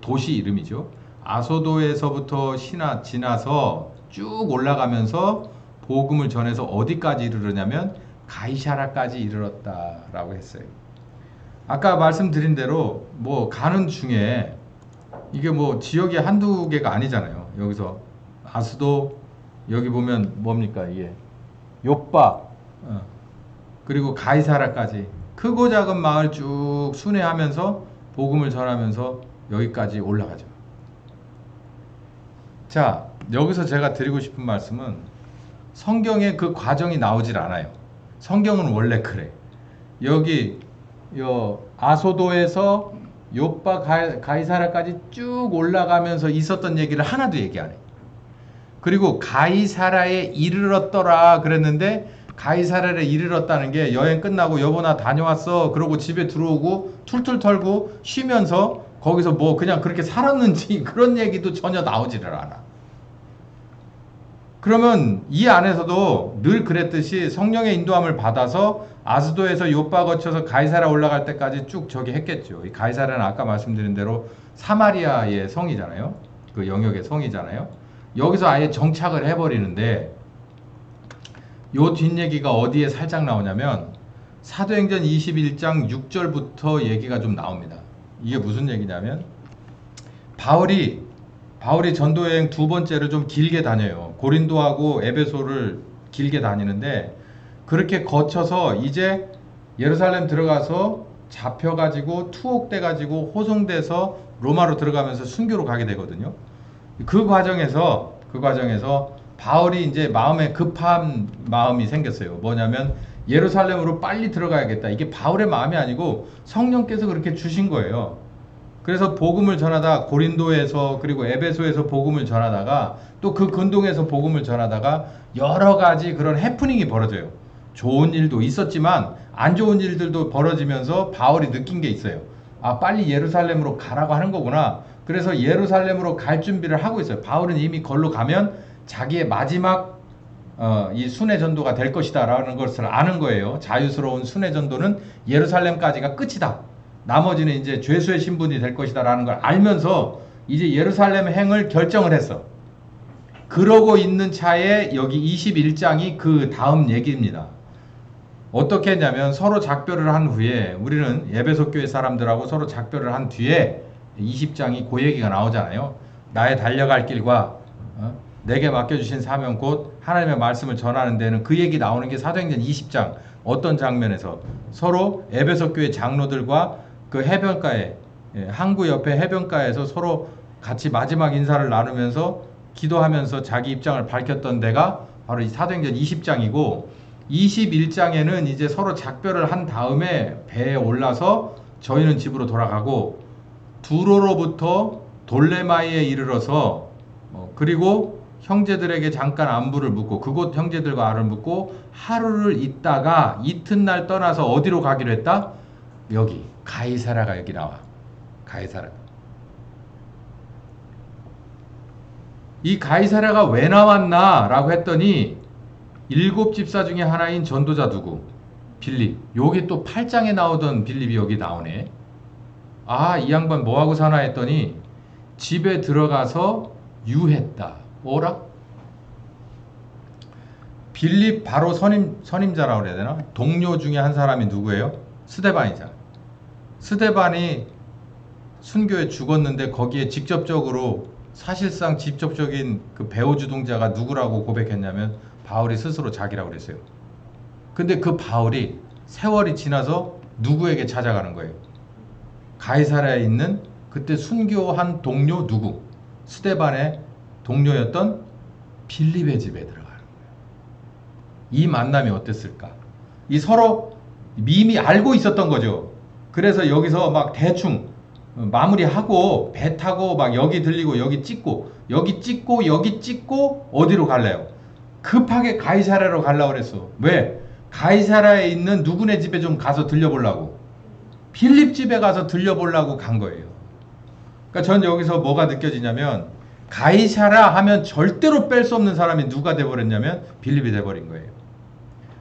도시 이름이죠. 아소도에서부터 지나서 쭉 올라가면서 복음을 전해서 어디까지 이르르냐면 가이사라까지 이르렀다라고 했어요. 아까 말씀드린 대로 뭐 가는 중에 이게 뭐 지역이 한두 개가 아니잖아요. 여기서 아스도 여기 보면 뭡니까 이게 요빠 그리고 가이사라까지 크고 작은 마을 쭉 순회하면서 복음을 전하면서 여기까지 올라가죠. 자, 여기서 제가 드리고 싶은 말씀은 성경에 그 과정이 나오질 않아요. 성경은 원래 그래. 여기 아소도에서 요빠 가이사라까지 쭉 올라가면서 있었던 얘기를 하나도 얘기 안 해. 그리고 가이사라에 이르렀더라 그랬는데 가이사라에 이르렀다는 게 여행 끝나고 여보 나 다녀왔어 그러고 집에 들어오고 툴툴 털고 쉬면서 거기서 뭐 그냥 그렇게 살았는지 그런 얘기도 전혀 나오지를 않아. 그러면 이 안에서도 늘 그랬듯이 성령의 인도함을 받아서 아스도에서 요빠 거쳐서 가이사라 올라갈 때까지 쭉 저기 했겠죠. 이 가이사라는 아까 말씀드린 대로 사마리아의 성이잖아요. 그 영역의 성이잖아요. 여기서 아예 정착을 해버리는데 요 뒷얘기가 어디에 살짝 나오냐면 사도행전 21장 6절부터 얘기가 좀 나옵니다. 이게 무슨 얘기냐면 바울이 전도여행 두 번째를 좀 길게 다녀요. 고린도하고 에베소를 길게 다니는데 그렇게 거쳐서 이제 예루살렘 들어가서 잡혀가지고 투옥돼가지고 호송돼서 로마로 들어가면서 순교로 가게 되거든요. 그 과정에서 바울이 이제 마음에 급한 마음이 생겼어요. 뭐냐면 예루살렘으로 빨리 들어가야겠다. 이게 바울의 마음이 아니고 성령께서 그렇게 주신 거예요. 그래서 복음을 전하다 고린도에서 그리고 에베소에서 복음을 전하다가 또 그 근동에서 복음을 전하다가 여러 가지 그런 해프닝이 벌어져요. 좋은 일도 있었지만 안 좋은 일들도 벌어지면서 바울이 느낀 게 있어요. 아, 빨리 예루살렘으로 가라고 하는 거구나. 그래서 예루살렘으로 갈 준비를 하고 있어요. 바울은 이미 걸로 가면 자기의 마지막 이 순회 전도가 될 것이다 라는 것을 아는 거예요. 자유스러운 순회 전도는 예루살렘까지가 끝이다. 나머지는 이제 죄수의 신분이 될 것이다 라는 걸 알면서 이제 예루살렘 행을 결정을 했어. 그러고 있는 차에 여기 21장이 그 다음 얘기입니다. 어떻게 했냐면 서로 작별을 한 후에 우리는 에베소 교회 사람들하고 서로 작별을 한 뒤에 20장이 그 얘기가 나오잖아요. 나의 달려갈 길과 내게 맡겨주신 사명 곧 하나님의 말씀을 전하는 데는 그 얘기 나오는 게 사도행전 20장. 어떤 장면에서 서로 에베소 교회 장로들과 그 해변가에 항구 옆에 해변가에서 서로 같이 마지막 인사를 나누면서 기도하면서 자기 입장을 밝혔던 데가 바로 이 사도행전 20장이고 21장에는 이제 서로 작별을 한 다음에 배에 올라서 저희는 집으로 돌아가고 두로로부터 돌레마이에 이르러서 그리고 형제들에게 잠깐 안부를 묻고 그곳 형제들과 알을 묻고 하루를 있다가 이튿날 떠나서 어디로 가기로 했다? 여기 가이사라가 여기 나와. 가이사라. 이 가이사라가 왜 나왔나 라고 했더니 7 집사 중에 하나인 전도자 누구? 빌립. 여기 또 8장에 나오던 빌립이 여기 나오네. 아, 이 양반 뭐하고 사나 했더니 집에 들어가서 유했다. 뭐라? 빌립 바로 선임자라고 그래야 되나? 동료 중에 한 사람이 누구예요? 스데반이잖아. 스데반이 순교에 죽었는데 거기에 직접적으로 사실상 직접적인 그 배후 주동자가 누구라고 고백했냐면 바울이 스스로 자기라고 그랬어요. 근데 그 바울이 세월이 지나서 누구에게 찾아가는 거예요? 가이사랴에 있는 그때 순교한 동료 누구? 스데반의 동료였던 빌립의 집에 들어가는 거예요. 이 만남이 어땠을까? 이 서로 이미 알고 있었던 거죠. 그래서 여기서 막 대충 마무리하고 배 타고 막 여기 들리고 여기 찍고 여기 찍고 여기 찍고 어디로 갈래요? 급하게 가이사랴로 가려고 그랬어. 왜? 가이사랴에 있는 누구네 집에 좀 가서 들려보려고. 빌립 집에 가서 들려보려고 간 거예요. 그러니까 전 여기서 뭐가 느껴지냐면 가이사랴 하면 절대로 뺄 수 없는 사람이 누가 돼버렸냐면 빌립이 돼버린 거예요.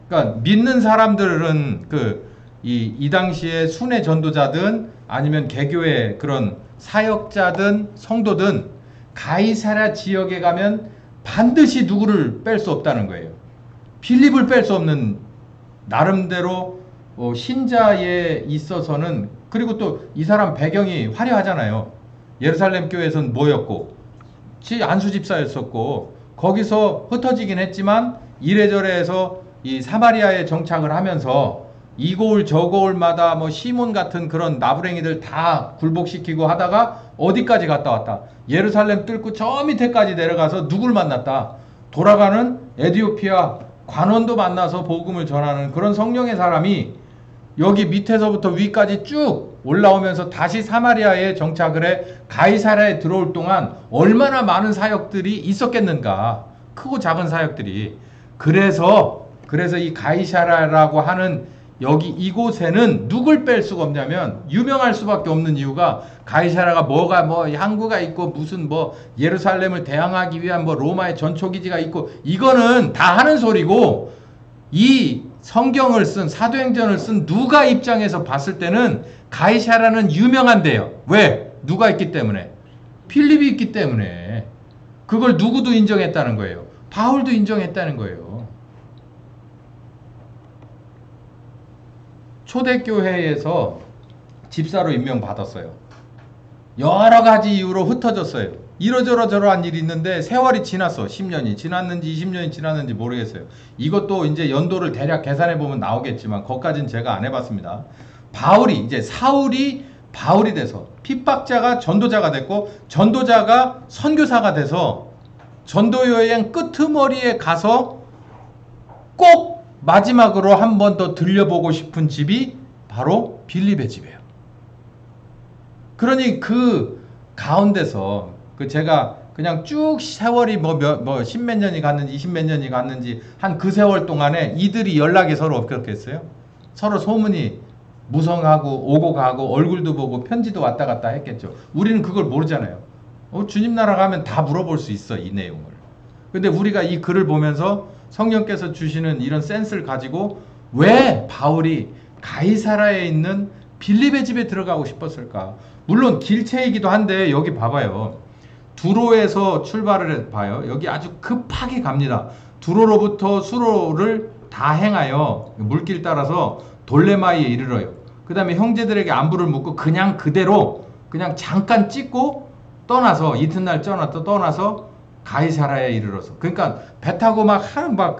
그러니까 믿는 사람들은 이 당시에 순회 전도자든 아니면 개교의 그런 사역자든 성도든 가이사랴 지역에 가면 반드시 누구를 뺄 수 없다는 거예요. 빌립을 뺄 수 없는 나름대로 신자에 있어서는. 그리고 또 이 사람 배경이 화려하잖아요. 예루살렘 교회에서는 뭐였고 안수 집사였었고 거기서 흩어지긴 했지만 이래저래 해서 이 사마리아에 정착을 하면서 이 고을 저 고을마다 뭐 시몬 같은 그런 나부랭이들 다 굴복시키고 하다가 어디까지 갔다 왔다. 예루살렘 뚫고 저 밑에까지 내려가서 누굴 만났다. 돌아가는 에디오피아 관원도 만나서 복음을 전하는 그런 성령의 사람이 여기 밑에서부터 위까지 쭉 올라오면서 다시 사마리아에 정착을 해 가이사랴에 들어올 동안 얼마나 많은 사역들이 있었겠는가. 크고 작은 사역들이. 그래서 이 가이사랴라고 하는 여기 이곳에는 누굴 뺄 수가 없냐면 유명할 수밖에 없는 이유가 가이사랴가 뭐가 항구가 있고 무슨 예루살렘을 대항하기 위한 로마의 전초기지가 있고 이거는 다 하는 소리고 이 성경을 쓴 사도행전을 쓴 누가 입장에서 봤을 때는 가이사랴는 유명한데요. 왜? 누가 있기 때문에? 필립이 있기 때문에. 그걸 누구도 인정했다는 거예요. 바울도 인정했다는 거예요. 초대교회에서 집사로 임명받았어요. 여러 가지 이유로 흩어졌어요. 이러저러저러한 일이 있는데 세월이 지났어. 10년이 지났는지 20년이 지났는지 모르겠어요. 이것도 이제 연도를 대략 계산해 보면 나오겠지만 거기까지는 제가 안 해봤습니다. 바울이 이제 사울이 바울이 돼서 핍박자가 전도자가 됐고 전도자가 선교사가 돼서 전도 여행 끄트머리에 가서 꼭 마지막으로 한 번 더 들려보고 싶은 집이 바로 빌립의 집이에요. 그러니 그 가운데서 그 제가 그냥 쭉 세월이 뭐 십몇 년이 갔는지 20몇 년이 갔는지 한 그 세월 동안에 이들이 연락이 서로 없겠어요? 서로 소문이 무성하고 오고 가고 얼굴도 보고 편지도 왔다 갔다 했겠죠. 우리는 그걸 모르잖아요. 주님 나라 가면 다 물어볼 수 있어, 이 내용을. 근데 우리가 이 글을 보면서 성령께서 주시는 이런 센스를 가지고 왜 바울이 가이사라에 있는 빌립의 집에 들어가고 싶었을까? 물론 길체이기도 한데 여기 봐봐요. 두로에서 출발을 봐요. 여기 아주 급하게 갑니다. 두로로부터 수로를 다 행하여 물길 따라서 돌레마이에 이르러요. 그 다음에 형제들에게 안부를 묻고 그냥 그대로 그냥 잠깐 찍고 떠나서 이튿날 떠나서 가이사라에 이르러서, 그러니까 배 타고 막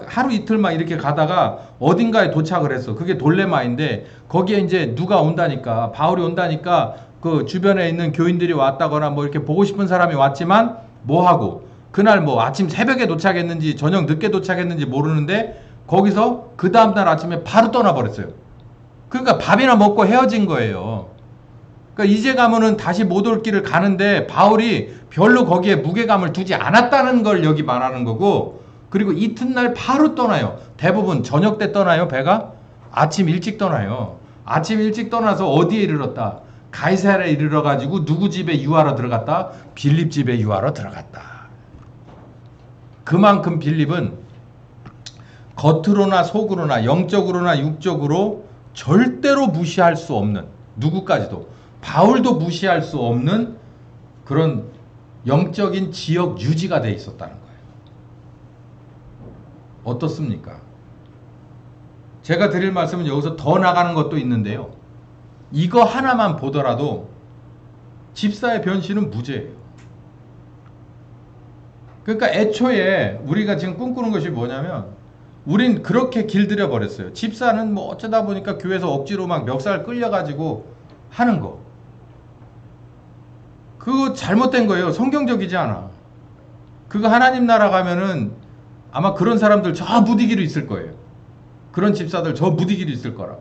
하루 이틀 막 이렇게 가다가 어딘가에 도착을 했어. 그게 돌레마인데 거기에 이제 누가 온다니까, 바울이 온다니까 그 주변에 있는 교인들이 왔다거나 뭐 이렇게 보고 싶은 사람이 왔지만 뭐 하고 그날 뭐 아침 새벽에 도착했는지 저녁 늦게 도착했는지 모르는데 거기서 그 다음날 아침에 바로 떠나버렸어요. 그러니까 밥이나 먹고 헤어진 거예요. 그러니까 이제 가면은 다시 못 올 길을 가는데 바울이 별로 거기에 무게감을 두지 않았다는 걸 여기 말하는 거고, 그리고 이튿날 바로 떠나요. 대부분 저녁 때 떠나요. 배가 아침 일찍 떠나요. 아침 일찍 떠나서 어디에 이르렀다? 가이사라에 이르러 가지고 누구 집에 유하러 들어갔다? 빌립 집에 유하러 들어갔다. 그만큼 빌립은 겉으로나 속으로나 영적으로나 육적으로 절대로 무시할 수 없는, 누구까지도 바울도 무시할 수 없는 그런 영적인 지역 유지가 돼 있었다는 거예요. 어떻습니까? 제가 드릴 말씀은 여기서 더 나가는 것도 있는데요. 이거 하나만 보더라도 집사의 변신은 무죄예요. 그러니까 애초에 우리가 지금 꿈꾸는 것이 뭐냐면, 우린 그렇게 길들여 버렸어요. 집사는 뭐 어쩌다 보니까 교회에서 억지로 막 멱살 끌려가지고 하는 거. 그거 잘못된 거예요. 성경적이지 않아. 그거 하나님 나라 가면은 아마 그런 사람들 저 무디기로 있을 거예요. 그런 집사들 저 무디기로 있을 거라.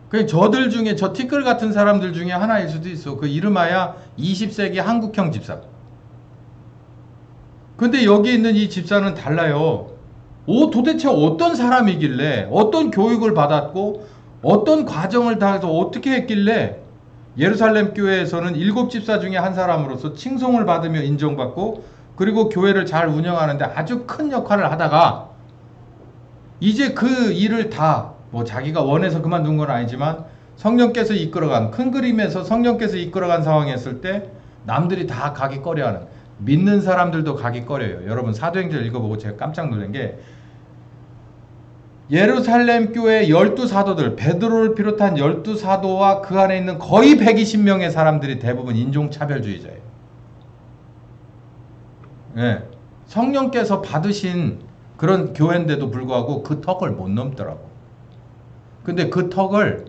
그 저들 중에 저 티끌 같은 사람들 중에 하나일 수도 있어. 그 이름하야 20세기 한국형 집사. 근데 여기 있는 이 집사는 달라요. 도대체 어떤 사람이길래, 어떤 교육을 받았고 어떤 과정을 다 해서 어떻게 했길래 예루살렘 교회에서는 7집사 중에 한 사람으로서 칭송을 받으며 인정받고, 그리고 교회를 잘 운영하는데 아주 큰 역할을 하다가 이제 그 일을 다 뭐 자기가 원해서 그만둔 건 아니지만 성령께서 이끌어간, 큰 그림에서 성령께서 이끌어간 상황이 했을 때 남들이 다 가기 꺼려하는, 믿는 사람들도 가기 꺼려요. 여러분 사도행전 읽어보고 제가 깜짝 놀란 게, 예루살렘 교회 12사도들, 베드로를 비롯한 12사도와 그 안에 있는 거의 120명의 사람들이 대부분 인종차별주의자예요. 네. 성령께서 받으신 그런 교회인데도 불구하고 그 턱을 못 넘더라고. 근데 그 턱을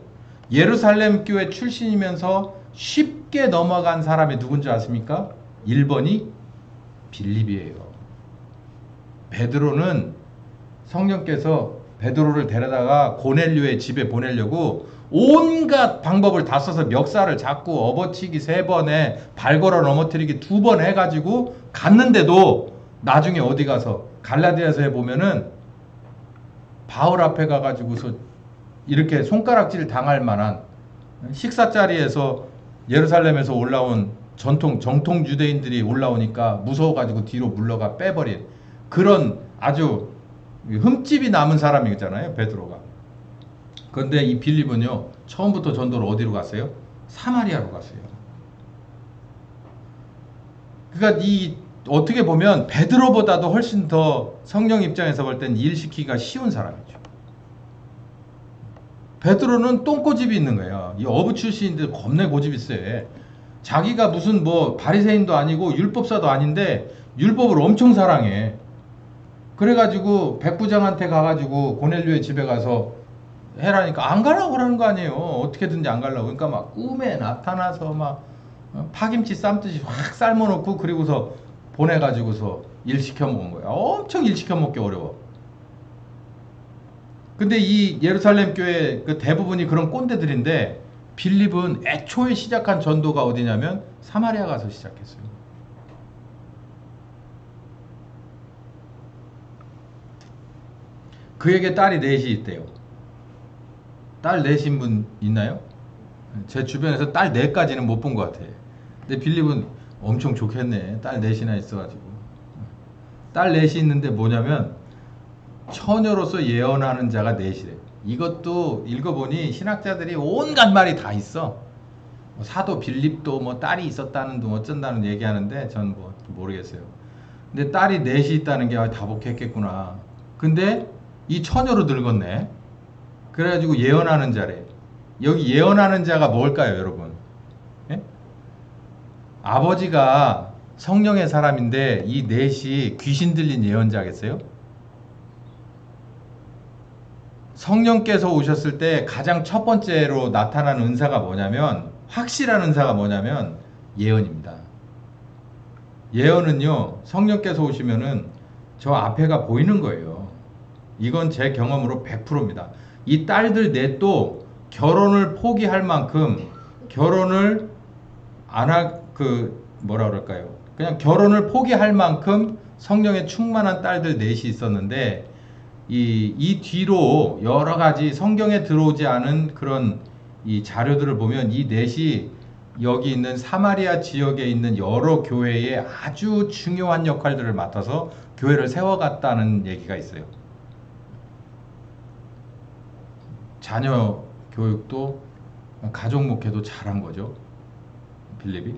예루살렘 교회 출신이면서 쉽게 넘어간 사람이 누군지 아십니까? 1번이 빌립이에요. 베드로는 성령께서 베드로를 데려다가 고넬료의 집에 보내려고 온갖 방법을 다 써서 멱살을 잡고 업어치기 3번에 발 걸어 넘어뜨리기 2번 해가지고 갔는데도 나중에 어디 가서 갈라디아서에 보면은 바울 앞에 가가지고서 이렇게 손가락질 당할 만한, 식사 자리에서 예루살렘에서 올라온 정통 유대인들이 올라오니까 무서워가지고 뒤로 물러가 빼버린 그런 아주 흠집이 남은 사람이잖아요, 베드로가. 그런데 이 빌립은요, 처음부터 전도를 어디로 갔어요? 사마리아로 갔어요. 그러니까 어떻게 보면 베드로보다도 훨씬 더 성령 입장에서 볼 땐 일 시키기가 쉬운 사람이죠. 베드로는 똥고집이 있는 거예요. 이 어부 출신인데 겁내 고집이 세. 자기가 무슨 뭐 바리새인도 아니고 율법사도 아닌데 율법을 엄청 사랑해. 그래가지고 백부장한테 가가지고 고넬료의 집에 가서 해라니까 안 가려고 그러는 거 아니에요. 어떻게든지 안 가려고. 그러니까 막 꿈에 나타나서 막 파김치 삶듯이 확 삶아놓고 그리고서 보내가지고서 일 시켜 먹은 거야. 엄청 일 시켜 먹기 어려워. 근데 이 예루살렘 교회 그 대부분이 그런 꼰대들인데 빌립은 애초에 시작한 전도가 어디냐면 사마리아 가서 시작했어요. 그에게 딸이 넷이 있대요. 딸 넷인 분 있나요? 제 주변에서 딸 넷까지는 못 본 것 같아. 근데 빌립은 엄청 좋겠네. 딸 넷이나 있어가지고. 딸 넷이 있는데 뭐냐면 처녀로서 예언하는 자가 넷이래. 이것도 읽어보니 신학자들이 온갖 말이 다 있어. 사도 빌립도 뭐 딸이 있었다는 둥 어쩐다는 얘기하는데 전 뭐 모르겠어요. 근데 딸이 넷이 있다는 게 다복했겠구나. 근데 이 처녀로 늙었네. 그래가지고 예언하는 자래. 여기 예언하는 자가 뭘까요, 여러분? 예? 아버지가 성령의 사람인데 이 넷이 귀신 들린 예언자겠어요? 성령께서 오셨을 때 가장 첫 번째로 나타나는 은사가 뭐냐면, 확실한 은사가 뭐냐면 예언입니다. 예언은요, 성령께서 오시면은 저 앞에가 보이는 거예요. 이건 제 경험으로 100%입니다. 이 딸들 넷도 결혼을 포기할 만큼 결혼을 뭐라 그럴까요? 그냥 결혼을 포기할 만큼 성령에 충만한 딸들 넷이 있었는데 이 뒤로 여러 가지 성경에 들어오지 않은 그런 이 자료들을 보면 이 넷이 여기 있는 사마리아 지역에 있는 여러 교회에 아주 중요한 역할들을 맡아서 교회를 세워갔다는 얘기가 있어요. 자녀 교육도 가족 목회도 잘한 거죠. 빌립이.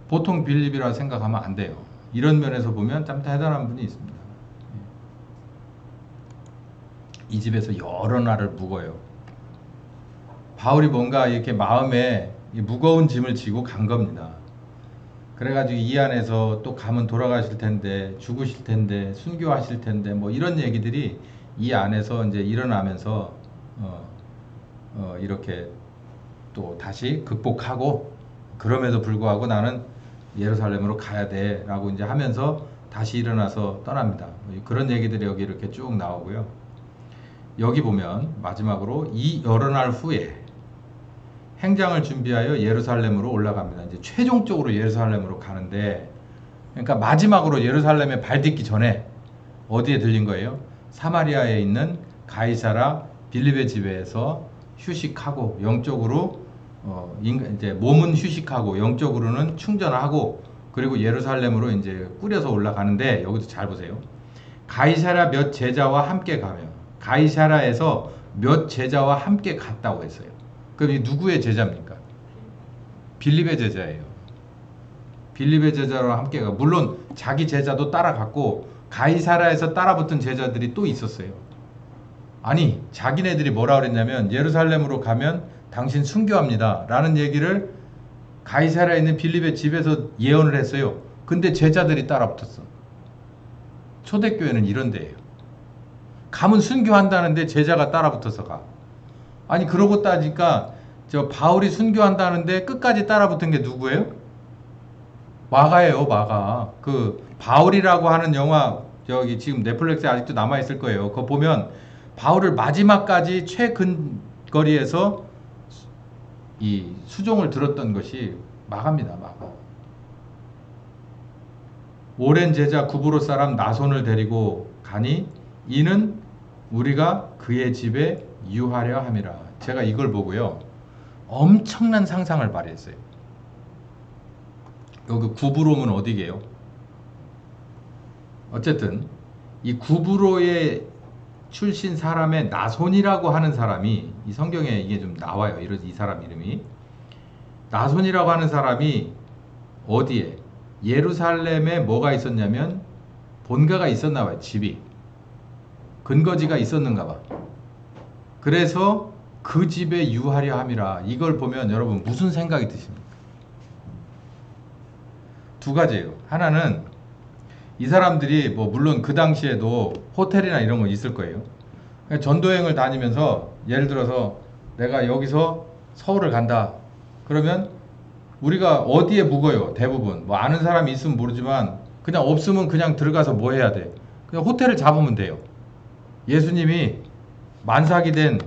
보통 빌립이라 생각하면 안 돼요. 이런 면에서 보면 참 대단한 분이 있습니다. 이 집에서 여러 날을 묵어요. 바울이 뭔가 이렇게 마음에 무거운 짐을 지고 간 겁니다. 그래가지고 이 안에서 또 가면 돌아가실 텐데, 죽으실 텐데, 순교하실 텐데, 뭐 이런 얘기들이 이 안에서 이제 일어나면서 이렇게 또 다시 극복하고, 그럼에도 불구하고 나는 예루살렘으로 가야 돼라고 이제 하면서 다시 일어나서 떠납니다. 그런 얘기들이 여기 이렇게 쭉 나오고요. 여기 보면 마지막으로 이 여러 날 후에 행장을 준비하여 예루살렘으로 올라갑니다. 이제 최종적으로 예루살렘으로 가는데, 그러니까 마지막으로 예루살렘에 발 딛기 전에 어디에 들린 거예요? 사마리아에 있는 가이사라 빌립의 집에서 휴식하고, 영적으로 이제 몸은 휴식하고 영적으로는 충전하고, 그리고 예루살렘으로 이제 꾸려서 올라가는데, 여기도 잘 보세요. 가이사라 몇 제자와 함께 가며, 가이사라에서 몇 제자와 함께 갔다고 했어요. 그럼 이 누구의 제자입니까? 빌립의 제자예요. 빌립의 제자와 함께 가. 물론 자기 제자도 따라갔고 가이사라에서 따라붙은 제자들이 또 있었어요. 아니, 자기네들이 뭐라 그랬냐면 예루살렘으로 가면 당신 순교합니다 라는 얘기를 가이사라에 있는 빌립의 집에서 예언을 했어요. 근데 제자들이 따라붙었어. 초대교회는 이런 데예요. 가면 순교한다는데 제자가 따라붙어서 가. 아니, 그러고 따지니까 저 바울이 순교한다는데 끝까지 따라붙은 게 누구예요? 마가예요, 마가. 그 바울이라고 하는 영화, 여기 지금 넷플릭스에 아직도 남아있을 거예요. 그거 보면 바울을 마지막까지 최근거리에서 이 수종을 들었던 것이 마가입니다, 마가. 오랜 제자 구브로 사람 나손을 데리고 가니 이는 우리가 그의 집에 유하려 함이라. 제가 이걸 보고요, 엄청난 상상을 발휘했어요. 여기 구브로는 어디게요? 어쨌든 이 구브로의 출신 사람의 나손이라고 하는 사람이, 이 성경에 이게 좀 나와요. 이 사람 이름이. 나손이라고 하는 사람이 어디에? 예루살렘에 뭐가 있었냐면 본가가 있었나 봐요. 집이. 근거지가 있었는가 봐. 그래서 그 집에 유하려 함이라. 이걸 보면 여러분 무슨 생각이 드십니까? 두 가지예요. 하나는 이 사람들이 뭐 물론 그 당시에도 호텔이나 이런 거 있을 거예요. 전도여행을 다니면서 예를 들어서 내가 여기서 서울을 간다. 그러면 우리가 어디에 묵어요? 대부분 뭐 아는 사람이 있으면 모르지만 그냥 없으면 그냥 들어가서 뭐 해야 돼? 그냥 호텔을 잡으면 돼요. 예수님이 만삭이 된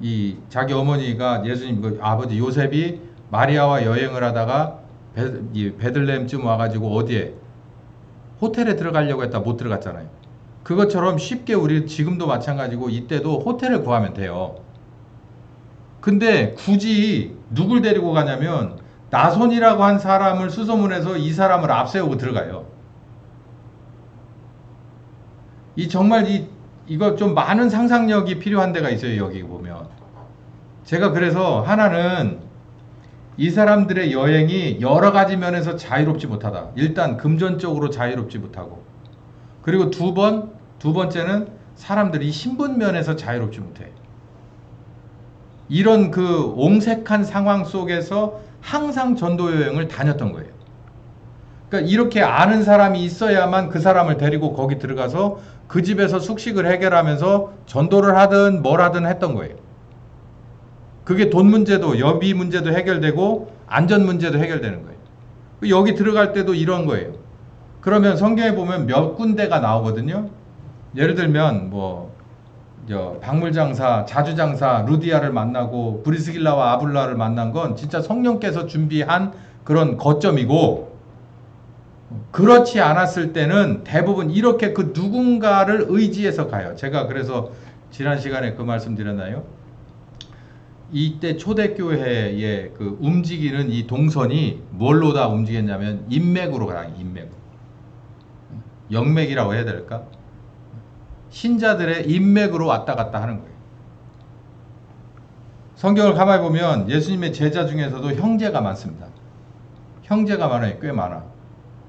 이 자기 어머니가 예수님 그 아버지 요셉이 마리아와 여행을 하다가 베들레헴쯤 와가지고 어디에 호텔에 들어가려고 했다 못 들어갔잖아요. 그것처럼 쉽게 우리 지금도 마찬가지고 이때도 호텔을 구하면 돼요. 근데 굳이 누굴 데리고 가냐면 나손이라고 한 사람을 수소문해서 이 사람을 앞세우고 들어가요. 이 정말 이거 좀 많은 상상력이 필요한 데가 있어요. 여기 보면 제가 그래서 하나는 이 사람들의 여행이 여러 가지 면에서 자유롭지 못하다. 일단 금전적으로 자유롭지 못하고, 그리고 두 번째는 사람들이 신분 면에서 자유롭지 못해. 이런 그 옹색한 상황 속에서 항상 전도 여행을 다녔던 거예요. 그러니까 이렇게 아는 사람이 있어야만 그 사람을 데리고 거기 들어가서 그 집에서 숙식을 해결하면서 전도를 하든 뭘 하든 했던 거예요. 그게 돈 문제도 여비 문제도 해결되고 안전 문제도 해결되는 거예요. 여기 들어갈 때도 이런 거예요. 그러면 성경에 보면 몇 군데가 나오거든요. 예를 들면 뭐 박물장사, 자주장사 루디아를 만나고 브리스길라와 아불라를 만난 건 진짜 성령께서 준비한 그런 거점이고, 그렇지 않았을 때는 대부분 이렇게 그 누군가를 의지해서 가요. 제가 그래서 지난 시간에 그 말씀 드렸나요? 이때 초대교회의 그 움직이는 이 동선이 뭘로 다 움직였냐면 인맥으로 가요. 인맥으로. 영맥이라고 해야 될까? 신자들의 인맥으로 왔다 갔다 하는 거예요. 성경을 가만히 보면 예수님의 제자 중에서도 형제가 많습니다. 형제가 많아요. 꽤 많아.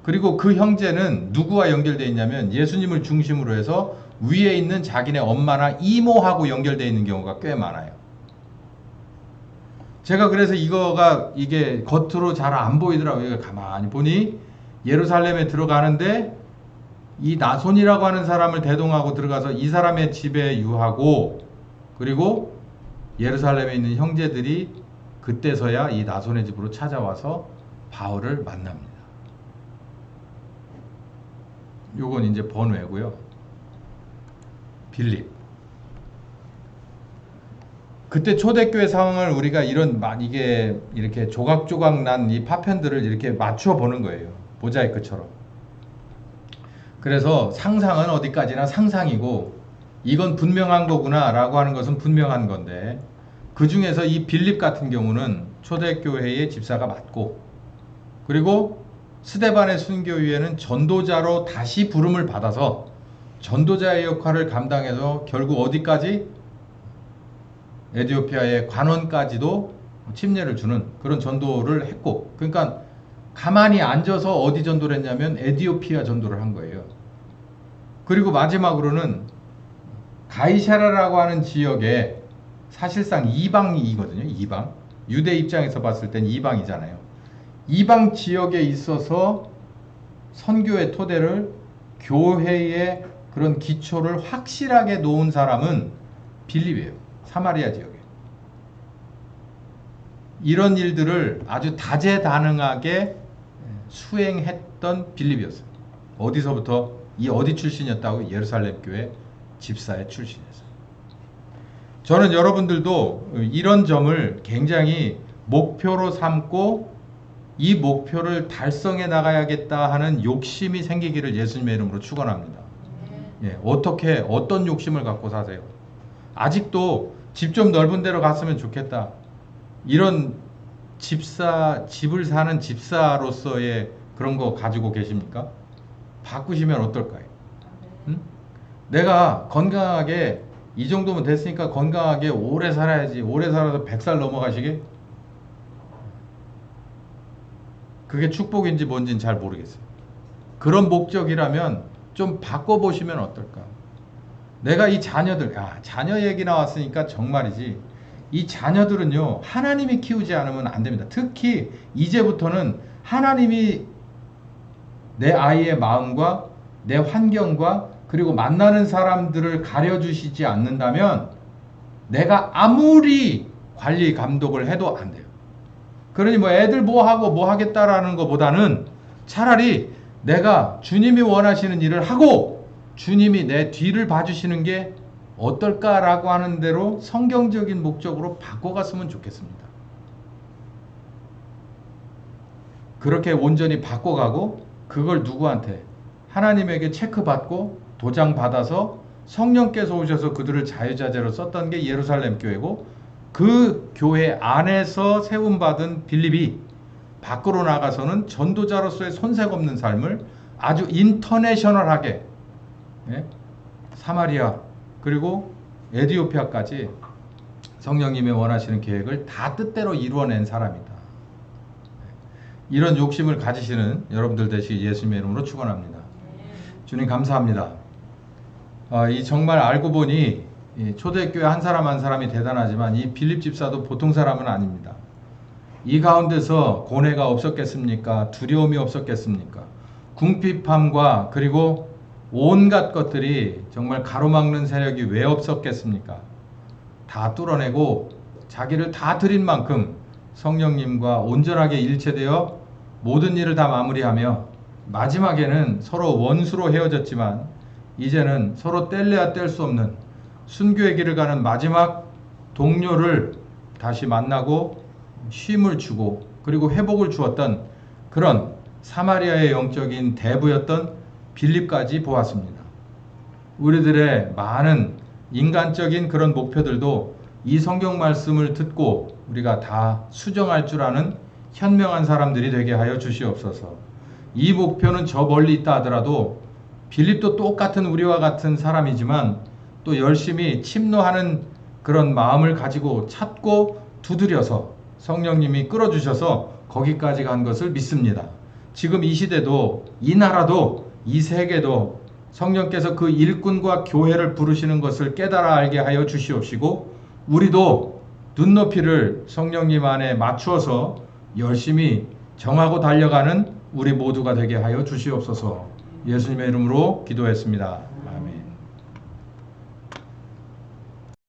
그리고 그 형제는 누구와 연결되어 있냐면 예수님을 중심으로 해서 위에 있는 자기네 엄마나 이모하고 연결되어 있는 경우가 꽤 많아요. 제가 그래서 이게 겉으로 잘 안 보이더라고요. 가만히 보니 예루살렘에 들어가는데 이 나손이라고 하는 사람을 대동하고 들어가서 이 사람의 집에 유하고, 그리고 예루살렘에 있는 형제들이 그때서야 이 나손의 집으로 찾아와서 바울을 만납니다. 요건 이제 번외고요. 빌립. 그때 초대교회 상황을 우리가 이게 이렇게 조각조각 난 이 파편들을 이렇게 맞춰 보는 거예요. 모자이크처럼. 그래서 상상은 어디까지나 상상이고 이건 분명한 거구나 라고 하는 것은 분명한 건데, 그 중에서 이 빌립 같은 경우는 초대교회의 집사가 맞고, 그리고 스데반의 순교 이후에는 전도자로 다시 부름을 받아서 전도자의 역할을 감당해서 결국 어디까지? 에티오피아의 관원까지도 침례를 주는 그런 전도를 했고, 그러니까 가만히 앉아서 어디 전도를 했냐면 에티오피아 전도를 한 거예요. 그리고 마지막으로는 가이사라라고 하는 지역에 사실상 이방이거든요. 이방. 유대 입장에서 봤을 땐 이방이잖아요. 이방 지역에 있어서 선교의 토대를, 교회의 그런 기초를 확실하게 놓은 사람은 빌립이에요. 사마리아 지역에. 이런 일들을 아주 다재다능하게 수행했던 빌립이었어요. 어디서부터? 이 어디 출신이었다고? 예루살렘 교회 집사의 출신이었어요. 저는 여러분들도 이런 점을 굉장히 목표로 삼고 이 목표를 달성해 나가야겠다 하는 욕심이 생기기를 예수님의 이름으로 축원합니다. 예, 어떤 욕심을 갖고 사세요? 아직도 집 좀 넓은 데로 갔으면 좋겠다. 이런 집을 사는 집사로서의 그런 거 가지고 계십니까? 바꾸시면 어떨까요? 응? 내가 건강하게 이 정도면 됐으니까 건강하게 오래 살아야지. 오래 살아서 100살 넘어가시게? 그게 축복인지 뭔지는 잘 모르겠어요. 그런 목적이라면 좀 바꿔보시면 어떨까? 내가 이 자녀 얘기 나왔으니까 정말이지. 이 자녀들은요, 하나님이 키우지 않으면 안 됩니다. 특히 이제부터는 하나님이 내 아이의 마음과 내 환경과 그리고 만나는 사람들을 가려주시지 않는다면 내가 아무리 관리 감독을 해도 안 돼요. 그러니 뭐 애들 뭐 하고 뭐 하겠다라는 것보다는 차라리 내가 주님이 원하시는 일을 하고 주님이 내 뒤를 봐주시는 게 어떨까라고 하는 대로 성경적인 목적으로 바꿔갔으면 좋겠습니다. 그렇게 온전히 바꿔가고 그걸 누구한테? 하나님에게 체크받고 도장 받아서 성령께서 오셔서 그들을 자유자재로 썼던 게 예루살렘 교회고, 그 교회 안에서 세움받은 빌립이 밖으로 나가서는 전도자로서의 손색 없는 삶을 아주 인터내셔널하게, 예? 사마리아 그리고 에디오피아까지 성령님이 원하시는 계획을 다 뜻대로 이루어낸 사람이다. 이런 욕심을 가지시는 여러분들 되시기 예수님의 이름으로 축원합니다. 주님 감사합니다. 이 정말 알고 보니 이 초대교회 한 사람 한 사람이 대단하지만 이 빌립 집사도 보통 사람은 아닙니다. 이 가운데서 고뇌가 없었겠습니까? 두려움이 없었겠습니까? 궁핍함과 그리고 온갖 것들이 정말 가로막는 세력이 왜 없었겠습니까? 다 뚫어내고 자기를 다 드린 만큼 성령님과 온전하게 일체되어 모든 일을 다 마무리하며 마지막에는 서로 원수로 헤어졌지만 이제는 서로 뗄래야 뗄 수 없는 순교의 길을 가는 마지막 동료를 다시 만나고 쉼을 주고 그리고 회복을 주었던 그런 사마리아의 영적인 대부였던 빌립까지 보았습니다. 우리들의 많은 인간적인 그런 목표들도 이 성경 말씀을 듣고 우리가 다 수정할 줄 아는 현명한 사람들이 되게 하여 주시옵소서. 이 목표는 저 멀리 있다 하더라도 빌립도 똑같은 우리와 같은 사람이지만 또 열심히 침노하는 그런 마음을 가지고 찾고 두드려서 성령님이 끌어주셔서 거기까지 간 것을 믿습니다. 지금 이 시대도 이 나라도 이 세계도 성령께서 그 일꾼과 교회를 부르시는 것을 깨달아 알게 하여 주시옵시고 우리도 눈높이를 성령님 안에 맞추어서 열심히 정하고 달려가는 우리 모두가 되게 하여 주시옵소서. 예수님의 이름으로 기도했습니다. 아멘.